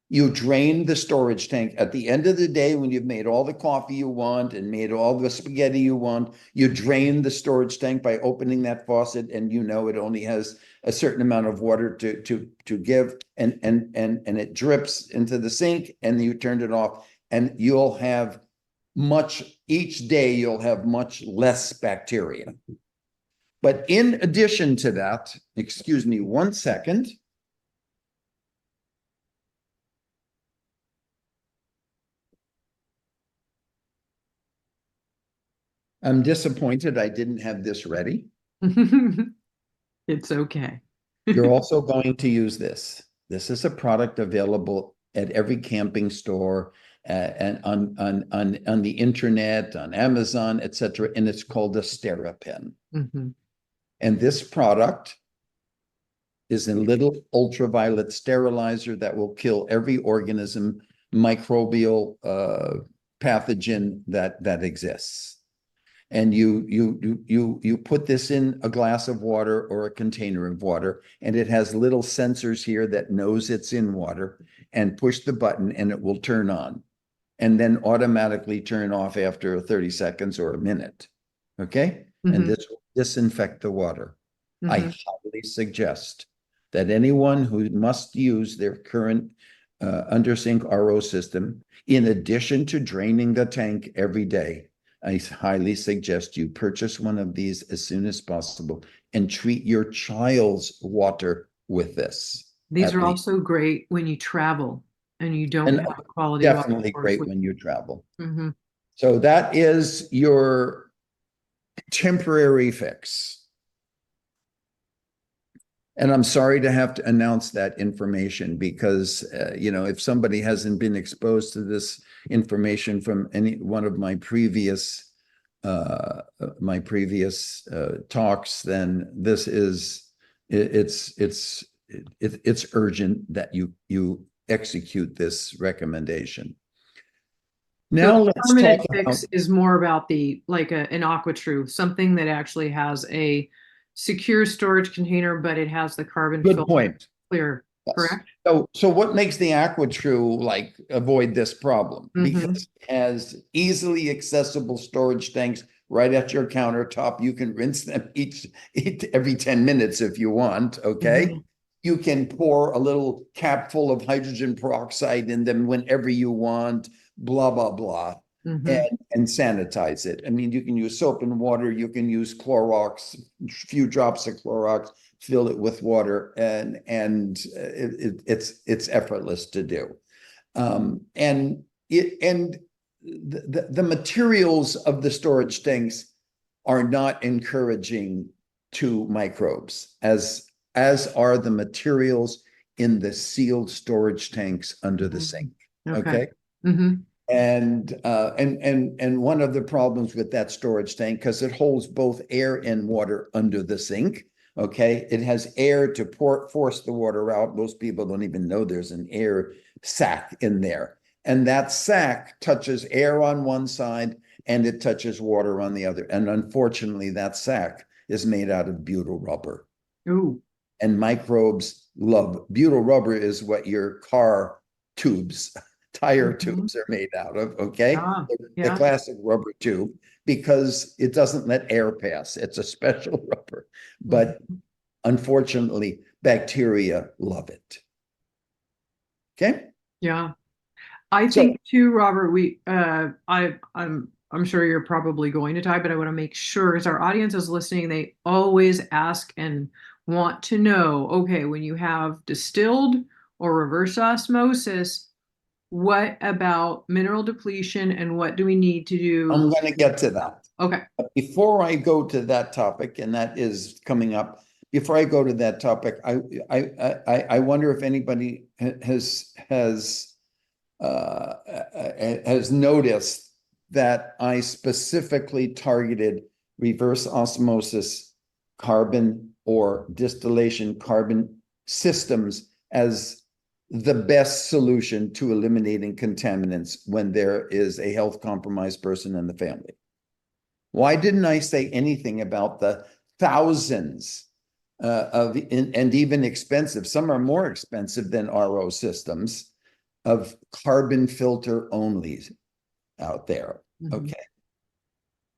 You drain the storage tank at the end of the day when you've made all the coffee you want and made all the spaghetti you want. You drain the storage tank by opening that faucet, and it only has a certain amount of water to give, and it drips into the sink, and you turned it off, and you'll have each day you'll have much less bacteria. But in addition to that, excuse me 1 second. I'm disappointed I didn't have this ready. It's okay. You're also going to use this. This is a product available at every camping store and on the internet, on Amazon, etc. And it's called a SteriPen. Mhm. And this product is a little ultraviolet sterilizer that will kill every organism, microbial pathogen that exists. And you put this in a glass of water or a container of water, and it has little sensors here that knows it's in water, and push the button and it will turn on and then automatically turn off after 30 seconds or a minute. Okay? And Mhm. this will disinfect the water. I Mhm. highly suggest that anyone who must use their current under sink RO system, in addition to draining the tank every day, I highly suggest you purchase one of these as soon as possible and treat your child's water with this These at are least. also great when you travel and you don't And have quality water definitely source. great when you travel. Mhm. So that is your temporary fix. And I'm sorry to have to announce that information because, if somebody hasn't been exposed to this information from any one of my previous talks, then this is it's urgent that you execute this recommendation. So Now the let's talk permanent about fix is more about an AquaTrue, something that actually has a secure storage container, but it has the carbon good filter point. clear, Yes. correct? So what makes the AquaTrue like avoid this problem? Mm-hmm. Because it has easily accessible storage tanks right at your countertop. You can rinse them each every 10 minutes if you want, okay? Mm-hmm. You can pour a little cap full of hydrogen peroxide in them whenever you want, blah, blah, blah, Mm-hmm. and sanitize it. I mean, you can use soap and water, you can use Clorox, a few drops of Clorox, fill it with water, and it's effortless to do. And the materials of the storage tanks are not encouraging to microbes, as are the materials in the sealed storage tanks under the sink. Okay. Okay. Mm-hmm. And one of the problems with that storage tank, because it holds both air and water under the sink. Okay, it has air to force the water out. Most people don't even know there's an air sac in there, and that sac touches air on one side and it touches water on the other. And unfortunately, that sac is made out of butyl rubber, Ooh. and microbes love butyl rubber. Is what your car tubes, tire Mm-hmm. tubes are made out of. Okay, Ah, the yeah. classic rubber tube, because it doesn't let air pass. It's a special rubber, but Mhm. unfortunately, bacteria love it. Okay, Yeah. I so think too, Robert, I'm sure you're probably going to die, but I want to make sure as our audience is listening, they always ask and want to know, okay, when you have distilled or reverse osmosis, what about mineral depletion and what do we need to do? I'm going to get to that. Okay. Before I go to that topic, and that is coming up, before I go to that topic, I wonder if anybody has noticed that I specifically targeted reverse osmosis carbon or distillation carbon systems as the best solution to eliminating contaminants when there is a health compromised person in the family. Why didn't I say anything about the thousands and even expensive, some are more expensive than RO systems, of carbon filter only out there? Mhm. Okay.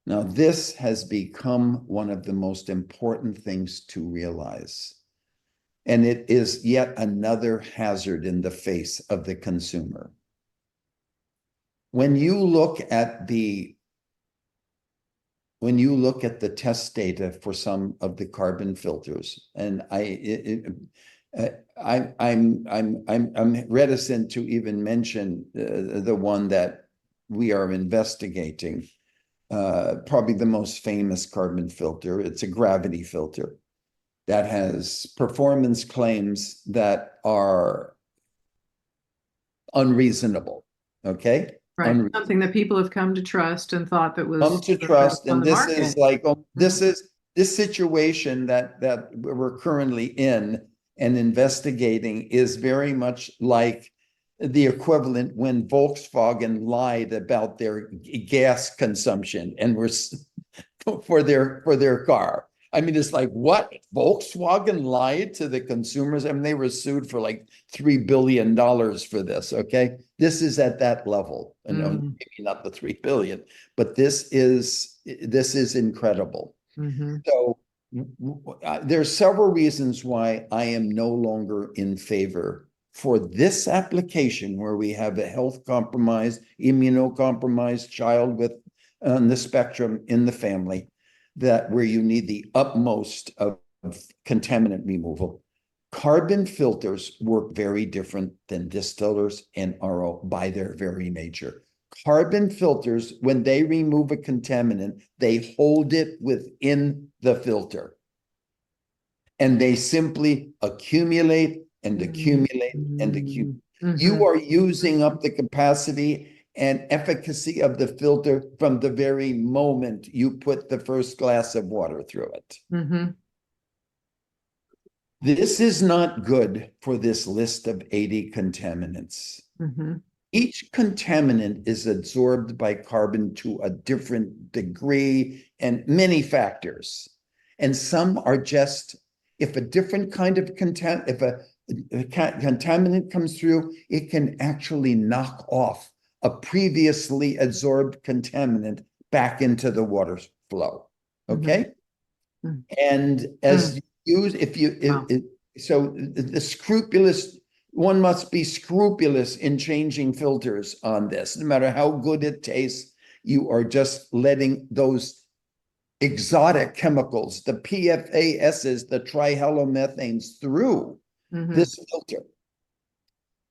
Now, this has become one of the most important things to realize. And it is yet another hazard in the face of the consumer. When you look at the test data for some of the carbon filters, and I'm reticent to even mention the one that we are investigating. Probably the most famous carbon filter. It's a gravity filter. that has performance claims that are unreasonable, okay? Right. Something that people have come to trust and thought that was Come to trust, on and the this market. is like, this situation that we're currently in and investigating is very much like the equivalent when Volkswagen lied about their gas consumption and were for their car. I mean, it's like, what? Volkswagen lied to the consumers? I mean, they were sued for like $3 billion for this, okay? This is at that level. And maybe not the 3 billion, but this is incredible. So there's several reasons why I am no longer in favor for this application where we have a health compromised, immunocompromised child with on the spectrum in the family, that where you need the utmost of contaminant removal. Carbon filters work very different than distillers and RO by their very nature. Carbon filters, when they remove a contaminant, they hold it within the filter. And they simply accumulate and accumulate and accumulate. You are using up the capacity and efficacy of the filter from the very moment you put the first glass of water through it. This is not good for this list of 80 contaminants. Each contaminant is absorbed by carbon to a different degree and many factors. And some are just, if a different kind of contaminant comes through, it can actually knock off a previously absorbed contaminant back into the water flow. Okay. And as you use, so the scrupulous, one must be scrupulous in changing filters on this. No matter how good it tastes, you are just letting those exotic chemicals, the PFASs, the trihalomethanes, through this filter.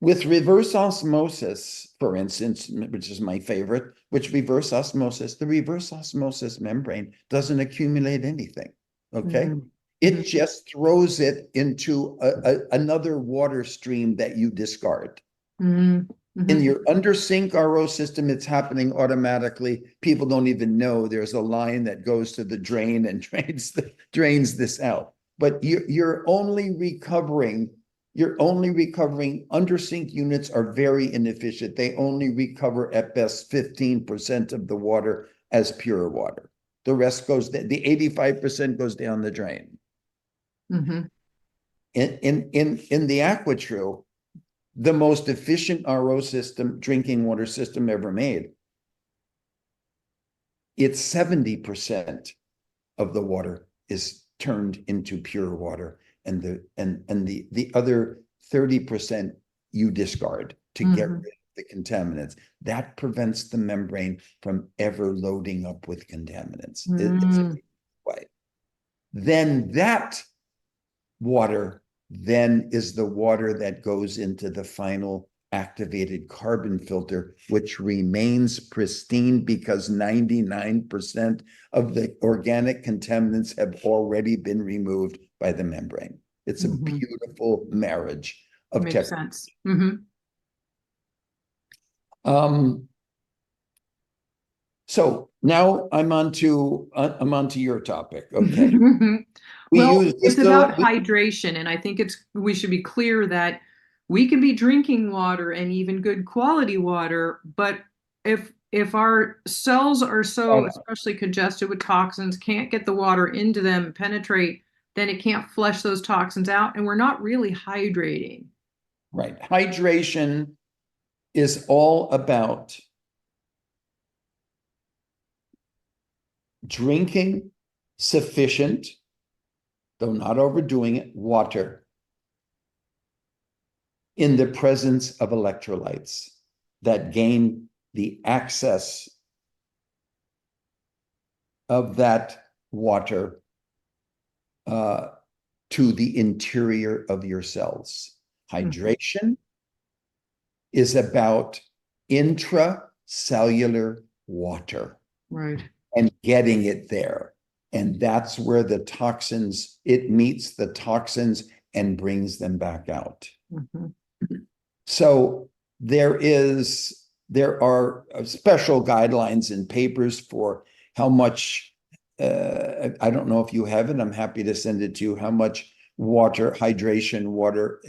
With reverse osmosis, for instance, which is my favorite, the reverse osmosis membrane doesn't accumulate anything, okay? It just throws it into another water stream that you discard. In your under sink RO system, it's happening automatically. People don't even know there's a line that goes to the drain and drains this out. But you're only recovering under sink units are very inefficient. They only recover at best 15% of the water as pure water. The rest goes, the 85% goes down the drain. In the AquaTrue, the most efficient RO system, drinking water system ever made, it's 70% of the water is turned into pure water, and the other 30% you discard to get rid of the contaminants. That prevents the membrane from ever loading up with contaminants. It's a way. Then that water then is the water that goes into the final activated carbon filter, which remains pristine because 99% of the organic contaminants have already been removed by the membrane. It's a beautiful marriage of Makes sense. So now I'm on to your topic. Okay. Well, it's about hydration, and I think we should be clear that we can be drinking water and even good quality water, but if our cells are so especially congested with toxins, can't get the water into them and penetrate, then it can't flush those toxins out, and we're not really hydrating. Right. Hydration is all about drinking sufficient, though not overdoing it, water in the presence of electrolytes that gain the access of that water to the interior of your cells. Hydration is about intracellular water. Right. And getting it there. And that's where the toxins, it meets the toxins and brings them back out. Mhm. So there are special guidelines and papers for how much, I don't know if you have it, I'm happy to send it to you, how much water, hydration, water,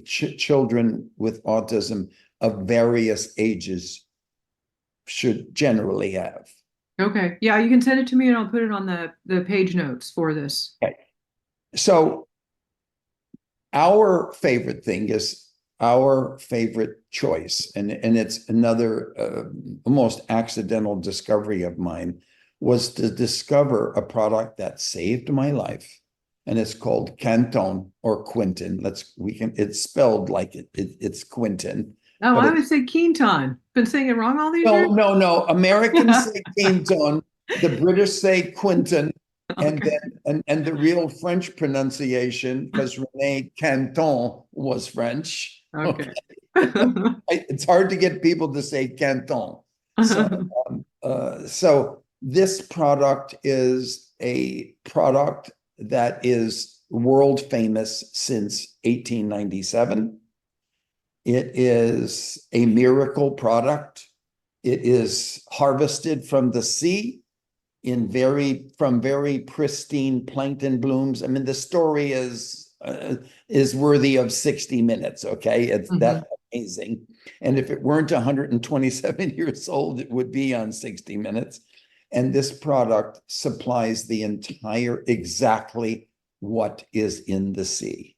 children with autism of various ages should generally have. Okay. Yeah, you can send it to me and I'll put it on the page notes for this. Okay. So our favorite thing is our favorite choice, and it's another almost accidental discovery of mine, was to discover a product that saved my life, and it's called Canton or Quinton. It's spelled like it's Quinton. Oh, But I would say Quinton. Been saying it wrong all these years? no. Americans say Canton, the British say Quinton, and Okay. then the real French pronunciation, because Rene Canton was French. Okay. It's hard to get people to say Canton. So this product is a product that is world famous since 1897. It is a miracle product. It is harvested from the sea from very pristine plankton blooms. I mean, the story is worthy of 60 minutes. Okay, it's that amazing. And if it weren't 127 years old, it would be on 60 Minutes. And this product supplies the entire exactly what is in the sea.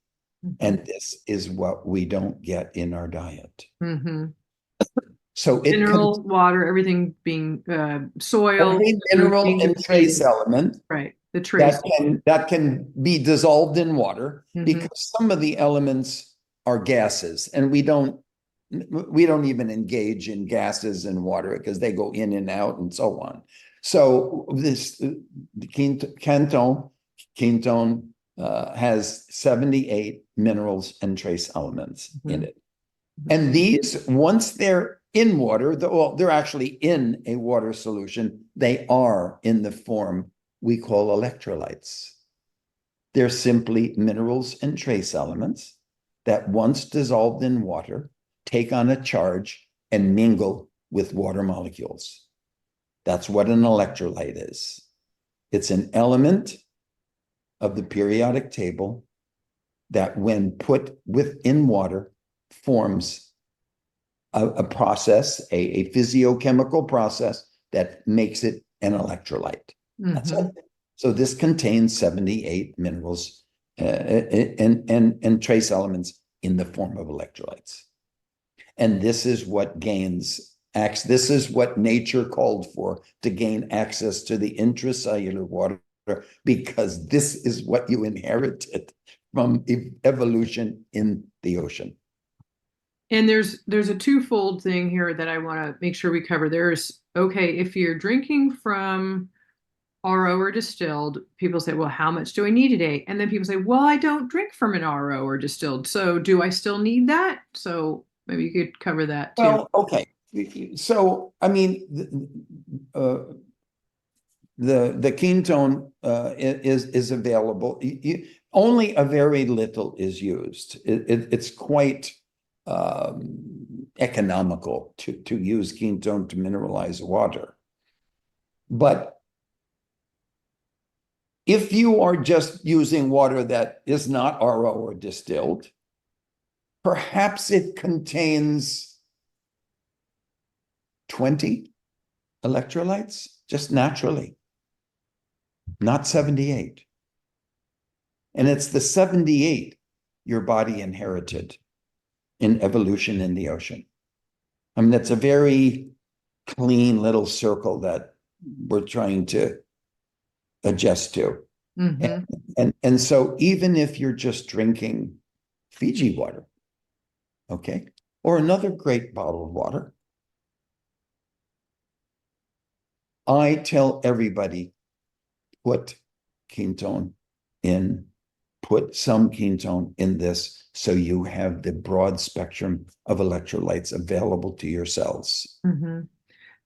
And this is what we don't get in our diet. Mm-hmm. So it Mineral, water, everything being soil, every food mineral being and trace depleted. element Right. The trace. that can be dissolved in water, Mm-hmm. because some of the elements are gases, and we don't even engage in gases in water because they go in and out and so on. So this Canton has 78 minerals and trace elements in it. And these, once they're in water, they're actually in a water solution, they are in the form we call electrolytes. They're simply minerals and trace elements that, once dissolved in water, take on a charge and mingle with water molecules. That's what an electrolyte is. It's an element of the periodic table that, when put within water, forms a process, a physiochemical process that makes it an electrolyte. That's it. So this contains 78 minerals and trace elements in the form of electrolytes. And this is what this is what nature called for, to gain access to the intracellular water, because this is what you inherited from evolution in the ocean. And there's a twofold thing here that I want to make sure we cover. Okay, if you're drinking from RO or distilled, people say, well, how much do I need a day? And then people say, well, I don't drink from an RO or distilled, so do I still need that? So maybe you could cover that too. Well, okay. So, I mean, the ketone is available. Only a very little is used. It's quite economical to use ketone to mineralize water. But if you are just using water that is not RO or distilled, perhaps it contains 20 electrolytes just naturally, not 78. And it's the 78 your body inherited in evolution in the ocean. I mean, that's a very clean little circle that we're trying to adjust to. And so even if you're just drinking Fiji water, okay, or another great bottled water, I tell everybody, put ketone in, put some ketone in this, so you have the broad spectrum of electrolytes available to your cells. And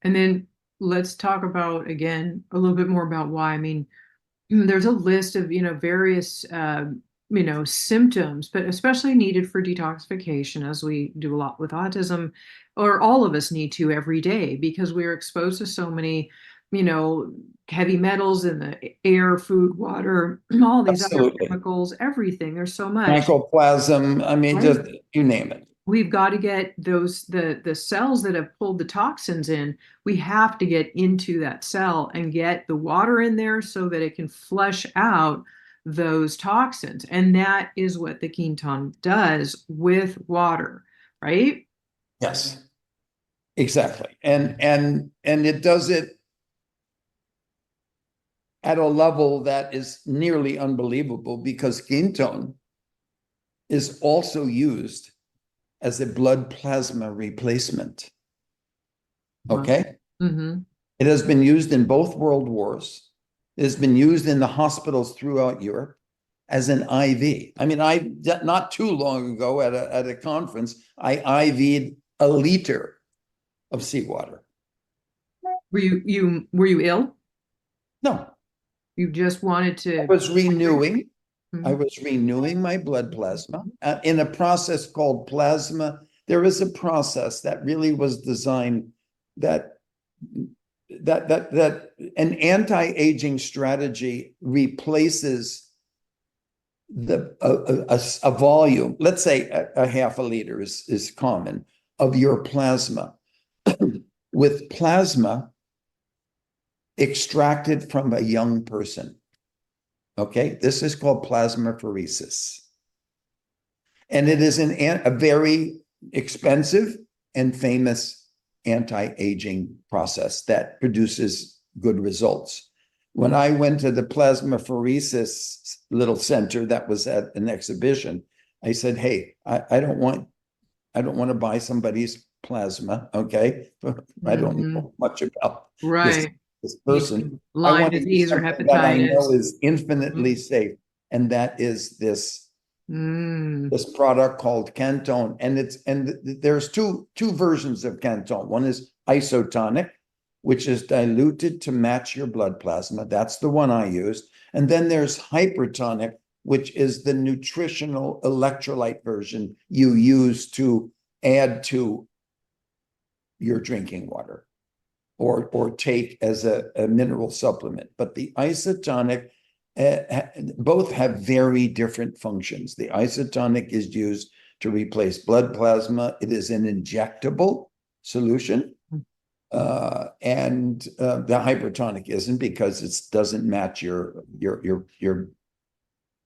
then let's talk about, again, a little bit more about why. I mean, there's a list of, various, symptoms, but especially needed for detoxification, as we do a lot with autism, or all of us need to every day, because we're exposed to so many, you know, heavy metals in the air, food, water, all these other Absolutely. chemicals, everything. There's so much, Mycoplasm, I mean, right? just you name it. We've got to get those the cells that have pulled the toxins in. We have to get into that cell and get the water in there so that it can flush out those toxins. And that is what the Quinton does with water, right? Yes, exactly. And it does it at a level that is nearly unbelievable, because Quinton is also used as a blood plasma replacement. Okay. Mm-hmm. It has been used in both world wars. It has been used in the hospitals throughout Europe as an IV. I mean, I not too long ago at a conference, I IV'd a liter of seawater. Were you ill? No, You just wanted I to. was renewing. I Mhm. was renewing my blood plasma in a process called plasma. There is a process that really was designed that that an anti-aging strategy replaces a volume. Let's say a half a liter is common of your plasma with plasma extracted from a young person. Okay, this is called plasmapheresis. And it is a very expensive and famous anti-aging process that produces good results. When I went to the plasmapheresis little center that was at an exhibition, I said, "Hey, I don't want to buy somebody's plasma. Okay, I don't Mhm. know much about this Right. this You person. can I Lyme want to use disease or something that I know hepatitis. is infinitely Mhm. safe, and that is this Mm. product called Cantone, and there's two versions of Cantone. One is isotonic, which is diluted to match your blood plasma. That's the one I used. And then there's hypertonic, which is the nutritional electrolyte version you use to add to your drinking water or take as a mineral supplement. But the isotonic, both have very different functions. The isotonic is used to replace blood plasma. It is an injectable solution. And the hypertonic isn't, because it doesn't match your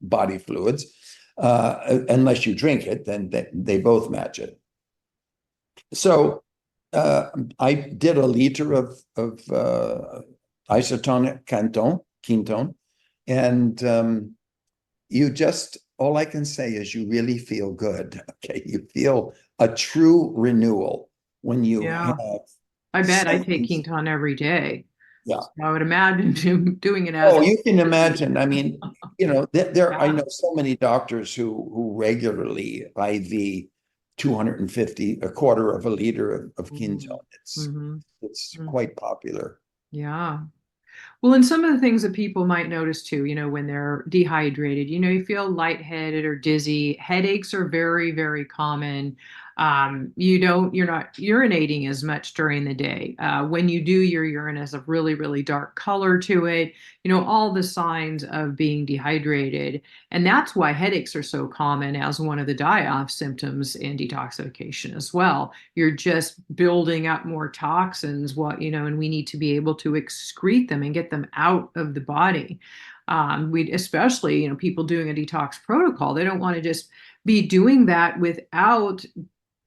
body fluids. Unless you drink it, then they both match it. So I did a liter of isotonic quinton, and you just, all I can say is you really feel good. Okay, you feel a true renewal when you Yeah. have I bet I take sessions. Quinton every day. Yeah. So I would imagine doing it as Oh, a. you can imagine. I mean, I Yeah. know so many doctors who regularly IV 250, a quarter of a liter of Mm-hmm. quinton. Mm-hmm. It's Mm. quite popular. Yeah. Well, and some of the things that people might notice too, when they're dehydrated, you feel lightheaded or dizzy. Headaches are very, very common. You're not urinating as much during the day. When you do, your urine has a really, really dark color to it. All the signs of being dehydrated. And that's why headaches are so common as one of the die-off symptoms in detoxification as well. You're just building up more toxins, and we need to be able to excrete them and get them out of the body. We especially, people doing a detox protocol, they don't want to just be doing that without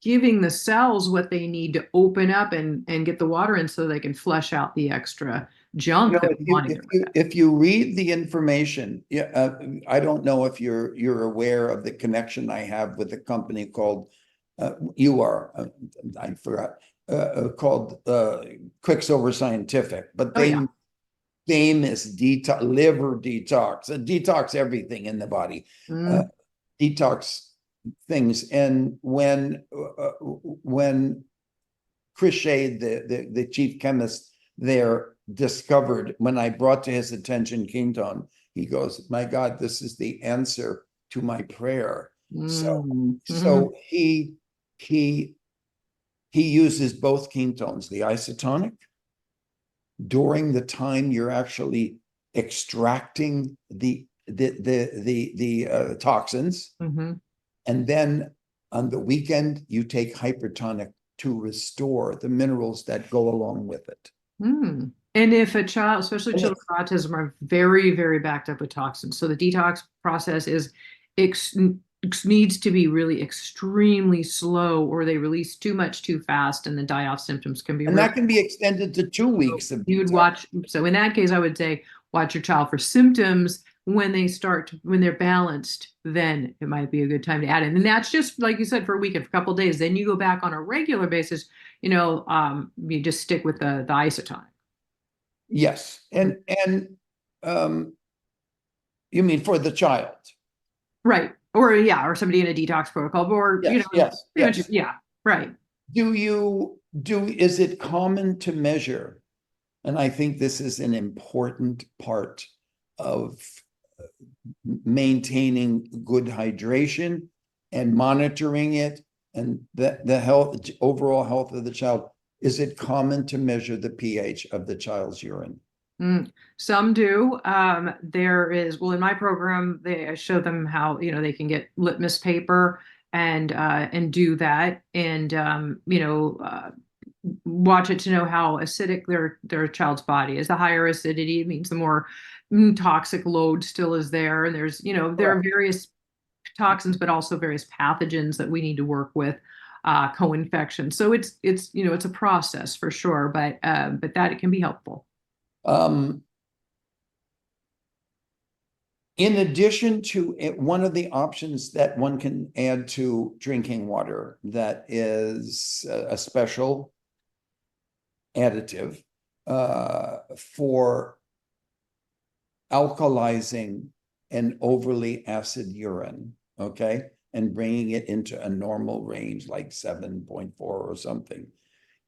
giving the cells what they need to open up and get the water in so they can flush out the extra junk that we want to get rid of. If you read the information, yeah, I don't know if you're aware of the connection I have with a company called you are I forgot called Quicksilver Scientific, but Oh yeah. they famous detox liver detox, detox everything in the body, Mm, detox things. And when Chris Shade, the chief chemist there, discovered, when I brought to his attention Quinton, He goes, my God, this is the answer to my prayer. Mm-hmm. So he uses both ketones, the isotonic, during the time you're actually extracting the toxins, Mm-hmm. and then on the weekend you take hypertonic to restore the minerals that go along with it. Mm. And if a child, especially And children with autism, are very, very backed up with toxins, so the detox process is ex needs to be really extremely slow, or they release too much too fast, and the die-off symptoms can be really. that can be extended to 2 weeks of You would detox. watch. So in that case, I would say watch your child for symptoms. When when they're balanced, then it might be a good time to add in. And that's just like you said, for a weekend, for a couple of days. Then you go back on a regular basis. You just stick with the isotonic. Yes. And you mean for the child? Right. Or yeah, or somebody in a detox protocol, or Yes, yes, pretty much, yes. yeah, right. Is it common to measure? And I think this is an important part of maintaining good hydration and monitoring it and the overall health of the child. Is it common to measure the pH of the child's urine? Some do. There is, well, in my program, I show them how, they can get litmus paper and do that, and watch it to know how acidic their child's body is. The higher acidity, it means the more toxic load still is there. And there's, there are various toxins, but also various pathogens that we need to work with, co-infection. So it's a process for sure, but that it can be helpful. In addition to it, one of the options that one can add to drinking water that is a special additive for alkalizing an overly acid urine, okay, and bringing it into a normal range like 7.4 or something,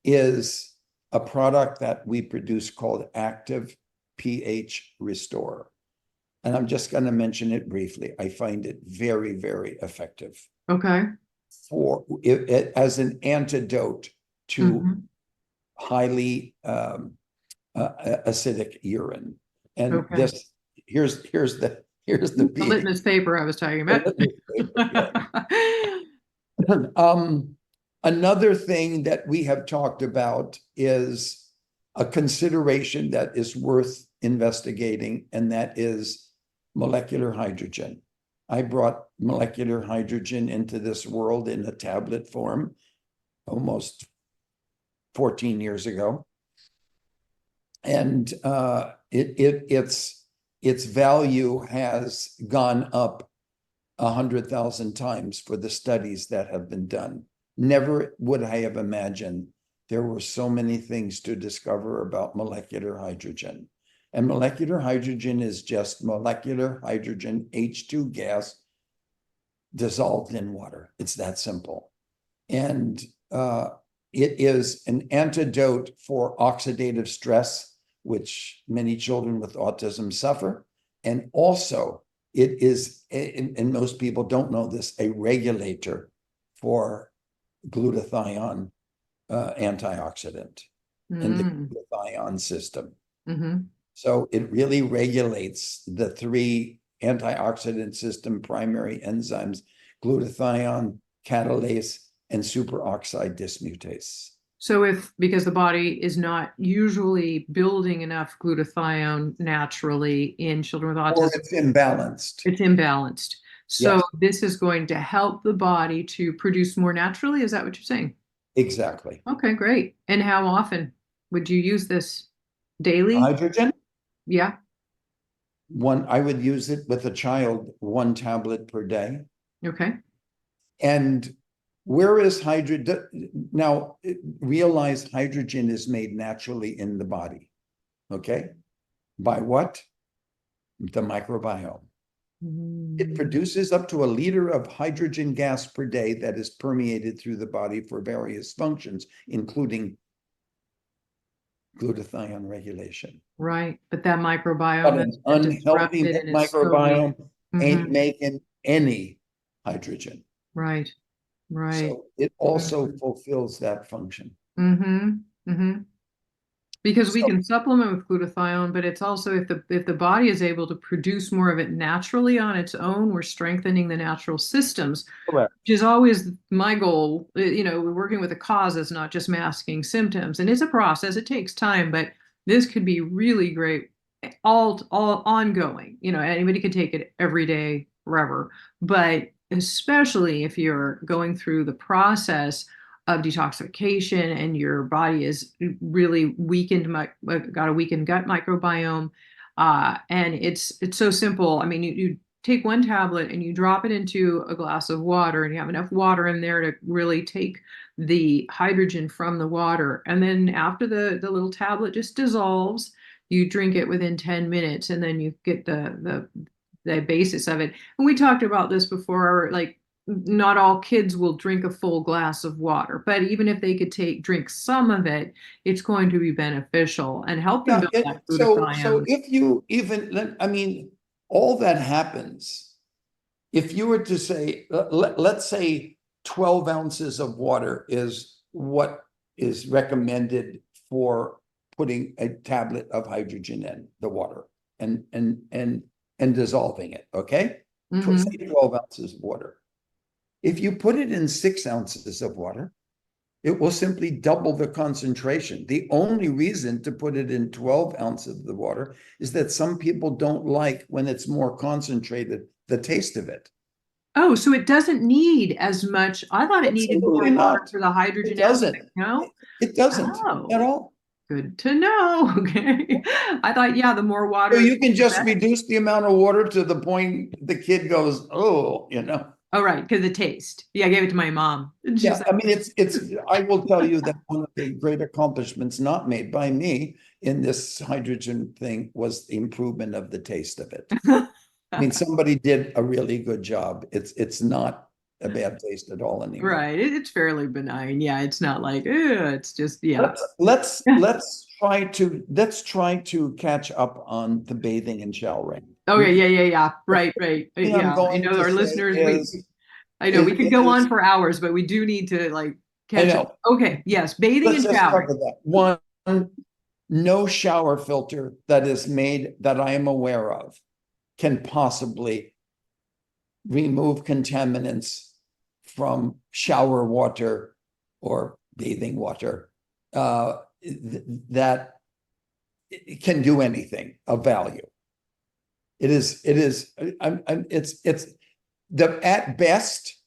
is a product that we produce called Active pH Restore. And I'm just going to mention it briefly. I find it very, very effective. Okay. For it as an antidote to highly acidic urine. And Okay. here's the The litmus paper I was talking about. Another thing that we have talked about is a consideration that is worth investigating, and that is molecular hydrogen. I brought molecular hydrogen into this world in a tablet form almost 14 years ago. And its value has gone up 100,000 times for the studies that have been done. Never would I have imagined there were so many things to discover about molecular hydrogen. And molecular hydrogen is just molecular hydrogen, H2 gas, dissolved in water. It's that simple. And it is an antidote for oxidative stress, which many children with autism suffer. And also, it is, and most people don't know this, a regulator for glutathione antioxidant in the glutathione system. So it really regulates the three antioxidant system primary enzymes: glutathione, catalase, and superoxide dismutase. So because the body is not usually building enough glutathione naturally in children with autism, or it's imbalanced. It's imbalanced. So yes. This is going to help the body to produce more naturally. Is that what you're saying? Exactly. Okay, great. And how often would you use this? Daily? Hydrogen? Yeah. I would use it with a child, 1 tablet per day. Okay. And where is hydrogen? Now, realize hydrogen is made naturally in the body. Okay. By what? The microbiome. It produces up to 1 liter of hydrogen gas per day that is permeated through the body for various functions, including glutathione regulation. Right. But that But microbiome an that's been unhealthy disrupted and it's so weak. microbiome ain't Mhm. making any hydrogen. Right. Right. So it also Mhm. fulfills that function. Mhm. Mhm. Because we So can supplement with glutathione, but it's also if the body is able to produce more of it naturally on its own, we're strengthening the natural systems, correct. which is always my goal. We're working with the causes, not just masking symptoms. And it's a process, it takes time, but this could be really great, all ongoing. Anybody could take it every day, forever. But especially if you're going through the process of detoxification and your body is really weakened, got a weakened gut microbiome. And it's so simple. I mean, you take one tablet and you drop it into a glass of water, and you have enough water in there to really take the hydrogen from the water. And then after the little tablet just dissolves, you drink it within 10 minutes, and then you get the basis of it. And we talked about this before, like not all kids will drink a full glass of water, but even if they could drink some of it, it's going to be beneficial and help them Yeah, build that so glutathione. if you even, I mean, all that happens, if you were to say, let's say 12 ounces of water is what is recommended for putting a tablet of hydrogen in the water and dissolving it, okay? Mm-hmm. Say 12 ounces of water. If you put it in 6 ounces of water, it will simply double the concentration. The only reason to put it in 12 ounces of the water is that some people don't like when it's more concentrated, the taste of it. Oh, so it doesn't need as much. I thought it needed Absolutely more water not. for the It hydrogen doesn't. aspect. No? It doesn't at Oh, all. good to know. Okay. I thought, yeah, the more So water, you can the just better. reduce the amount of water to the point the kid goes, oh, you know. Oh, right, because the taste. Yeah, I gave it to my mom. And she's Yeah, like, I mean, I will tell you that one of the great accomplishments not made by me in this hydrogen thing was the improvement of the taste of it. I mean, somebody did a really good job. It's not a bad taste at all anymore. right. It's fairly benign. Yeah, it's not like, it's just, yeah. Let's try to catch up on the bathing and showering. Okay, yeah, yeah, yeah. Right, right. Thing I'm Yeah, I going know to our say listeners, I know we could go on is for hours, but we do need to like I catch up. know. Okay, yes, bathing Let's and just showering. cover that. One, no shower filter that is made that I am aware of can possibly remove contaminants from shower water or bathing water that can do anything of value. It's the at best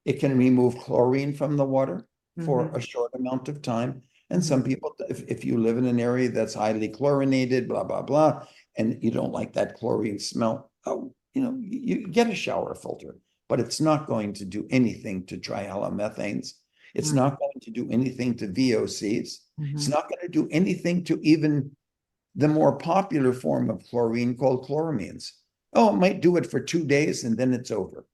it can remove chlorine from the water for Mm-hmm. a short amount of time. And Mm-hmm. some people, if you live in an area that's highly chlorinated, blah, blah, blah, and you don't like that chlorine smell, oh, you get a shower filter, but it's not going to do anything to trihalomethanes. It's not going to do anything to VOCs. It's Mm-hmm. not going to do anything to even the more popular form of chlorine called chloramines. Oh, it might do it for 2 days and then it's over.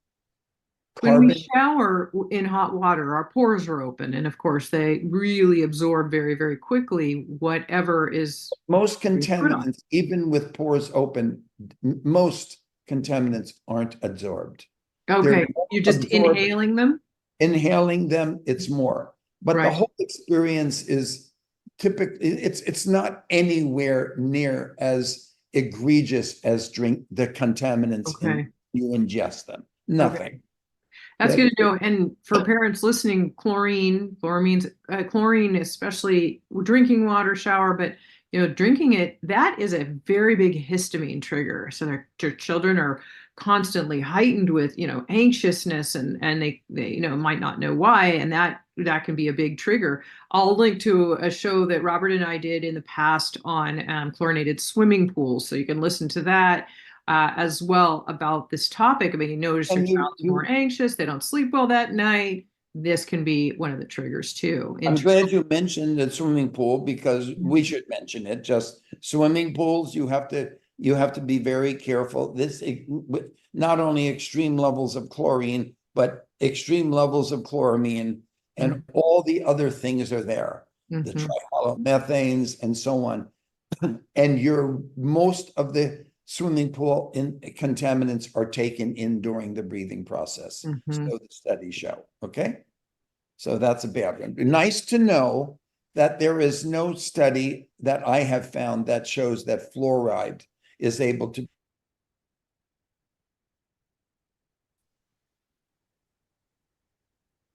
When we Carbon, shower in hot water, our pores are open, and of course, they really absorb very, very quickly whatever is most being put on. contaminants, even with pores open, most contaminants aren't absorbed. They're Okay, you're just absorbed, inhaling them, inhaling them, it's more. But the right? whole experience is typically, it's not anywhere near as egregious as drink the contaminants in Okay, you ingest them. okay. Nothing. That's good to know. And for parents listening, chlorine, especially drinking water, shower, but drinking it, that is a very big histamine trigger. So their children are constantly heightened with, anxiousness and they might not know why. And that can be a big trigger. I'll link to a show that Robert and I did in the past on chlorinated swimming pools. So you can listen to that as well about this topic. I mean, you notice your And child's more anxious, they don't sleep well that night. This can be one of the triggers too. I'm glad you mentioned the swimming pool because we should mention it. Just swimming pools, you have to be very careful. Not only extreme levels of chlorine, but extreme levels of chloramine, and all the other things are there. the Mm-hmm. trihalomethanes and so on. And most of the swimming pool contaminants are taken in during the breathing process. Mm-hmm. So the studies show, okay? So that's a bad one. Nice to know that there is no study that I have found that shows that fluoride is able to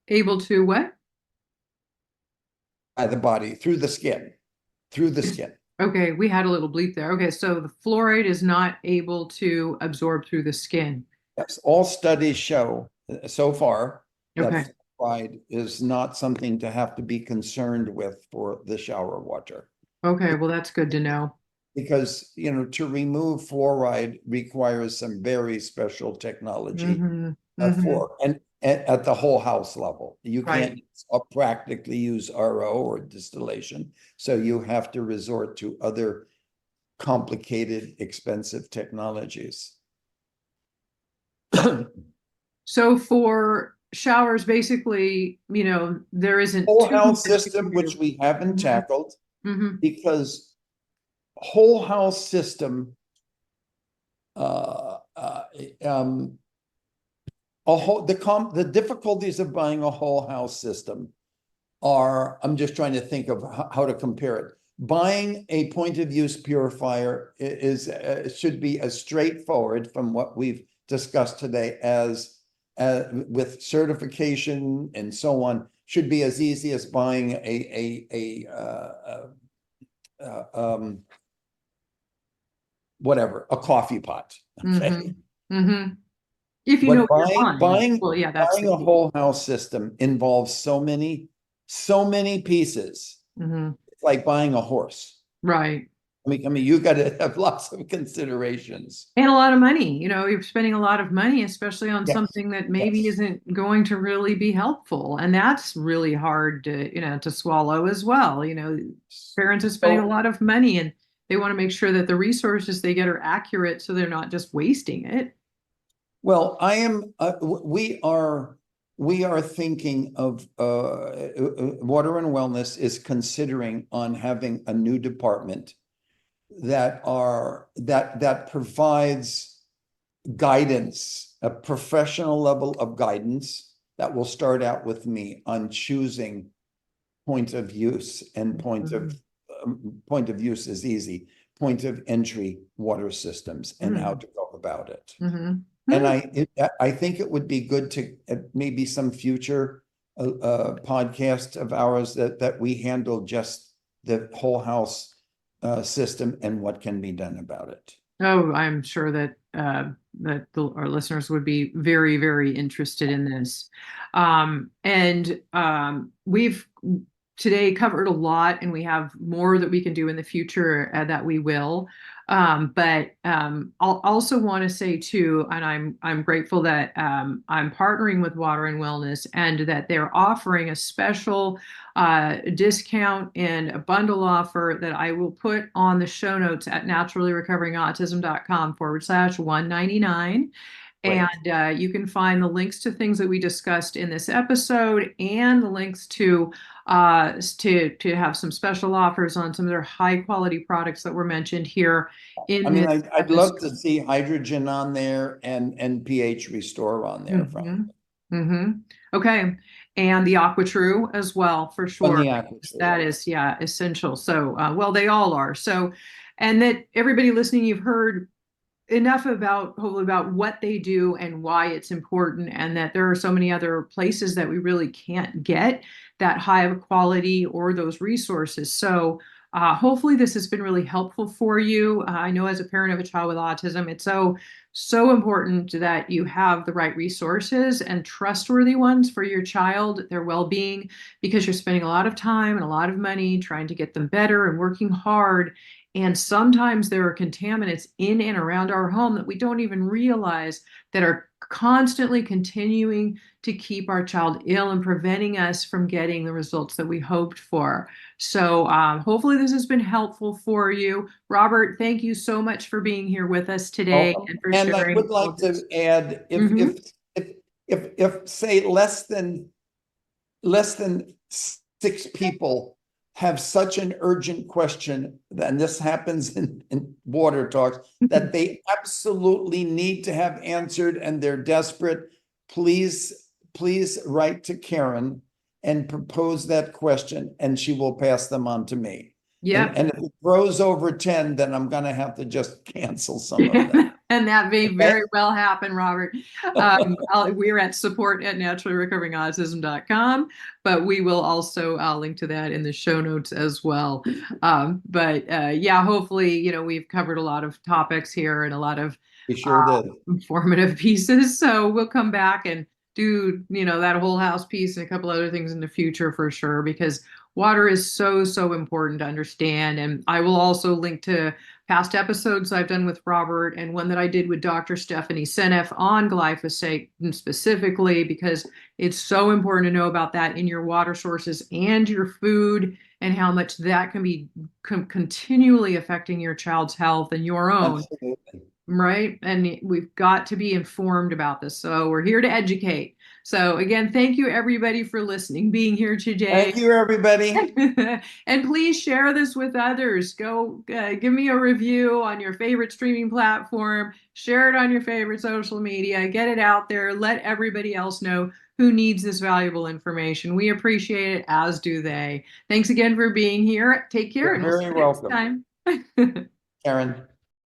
Able to what? by the body through the skin, through the skin. Okay, we had a little bleep there. Okay, so the fluoride is not able to absorb through the skin. Yes, all studies show so far Okay. that fluoride is not something to have to be concerned with for the shower water. Okay, well, that's good to know. Because, to remove fluoride requires some very special technology Mm-hmm. Mm-hmm. for, and at the whole house level. You Right. can't practically use RO or distillation. So you have to resort to other complicated, expensive technologies. So for showers, basically, there isn't Whole too house much you system, can which do. we haven't Mm-hmm. tackled, Mm-hmm. because whole house system, uh, uh, um, the difficulties of buying a whole house system are, I'm just trying to think of how to compare it. Buying a point of use purifier is should be as straightforward from what we've discussed today as with certification and so on, should be as easy as buying whatever, a coffee pot. Okay. Mm-hmm. Mm-hmm. If you know But what you're buying buying. buying Well, yeah, that's buying the a key. whole house system involves so many pieces. Mm-hmm. It's like buying a horse. Right. I mean, you got to have lots of considerations. And a lot of money. You're spending a lot of money, especially on Yes, something that maybe yes. isn't going to really be helpful. And that's really hard to swallow as well. Parents are spending a So, lot of money and they want to make sure that the resources they get are accurate so they're not just wasting it. well, we are thinking of Water and Wellness is considering on having a new department that provides guidance, a professional level of guidance that will start out with me on choosing point of use and point of use is easy, point of entry water systems and how to go about it. Mm-hmm. And I think it would be good to maybe some future podcast of ours that we handle just the whole house system and what can be done about it. Oh, I'm sure that our listeners would be very, very interested in this. And we've today covered a lot, and we have more that we can do in the future that we will. But I'll also want to say too, and I'm grateful that I'm partnering with Water and Wellness, and that they're offering a special discount and a bundle offer that I will put on the show notes at naturallyrecoveringautism.com/199. Right. And you can find the links to things that we discussed in this episode and the links to have some special offers on some of their high quality products that were mentioned here I in mean, this I'd love to episode. see hydrogen on there and pH restore on there Mm-hmm. from Mm-hmm. Okay. And the AquaTrue as well, for on sure. the aquature. That is, yeah, essential. So, well, they all are. So, and that everybody listening, you've heard enough about hopefully about what they do and why it's important, and that there are so many other places that we really can't get that high of a quality or those resources. So hopefully this has been really helpful for you. I know as a parent of a child with autism, it's so important that you have the right resources and trustworthy ones for your child, their well-being, because you're spending a lot of time and a lot of money trying to get them better and working hard. And sometimes there are contaminants in and around our home that we don't even realize that are constantly continuing to keep our child ill and preventing us from getting the results that we hoped for. So hopefully this has been helpful for you. Robert, thank you so much for being here with us today and for And I sharing would all like of to this. add, Mhm. if say less than 6 people have such an urgent question, and this happens in water talks, that they absolutely need to have answered and they're desperate, please write to Karen and propose that question, and she will pass them on to me. Yeah. And if it grows over 10, then I'm going to have to just cancel some of them. And that may very well happen, Robert. We're at support@naturallyrecoveringautism.com, but we will also link to that in the show notes as well. Yeah, hopefully, we've covered a lot of topics here and a lot of We sure did. informative pieces. So we'll come back and do, that whole house piece and a couple other things in the future for sure, because water is so, so important to understand. And I will also link to past episodes I've done with Robert and one that I did with Dr. Stephanie Seneff on glyphosate specifically, because it's so important to know about that in your water sources and your food and how much that can be continually affecting your child's health and your own. Absolutely. Right. And we've got to be informed about this. So we're here to educate. So again, thank you everybody for listening, being here today. Thank you, everybody. And please share this with others. Go give me a review on your favorite streaming platform. Share it on your favorite social media. Get it out there. Let everybody else know who needs this valuable information. We appreciate it, as do they. Thanks again for being here. Take care. You're very welcome. Next time. Karen.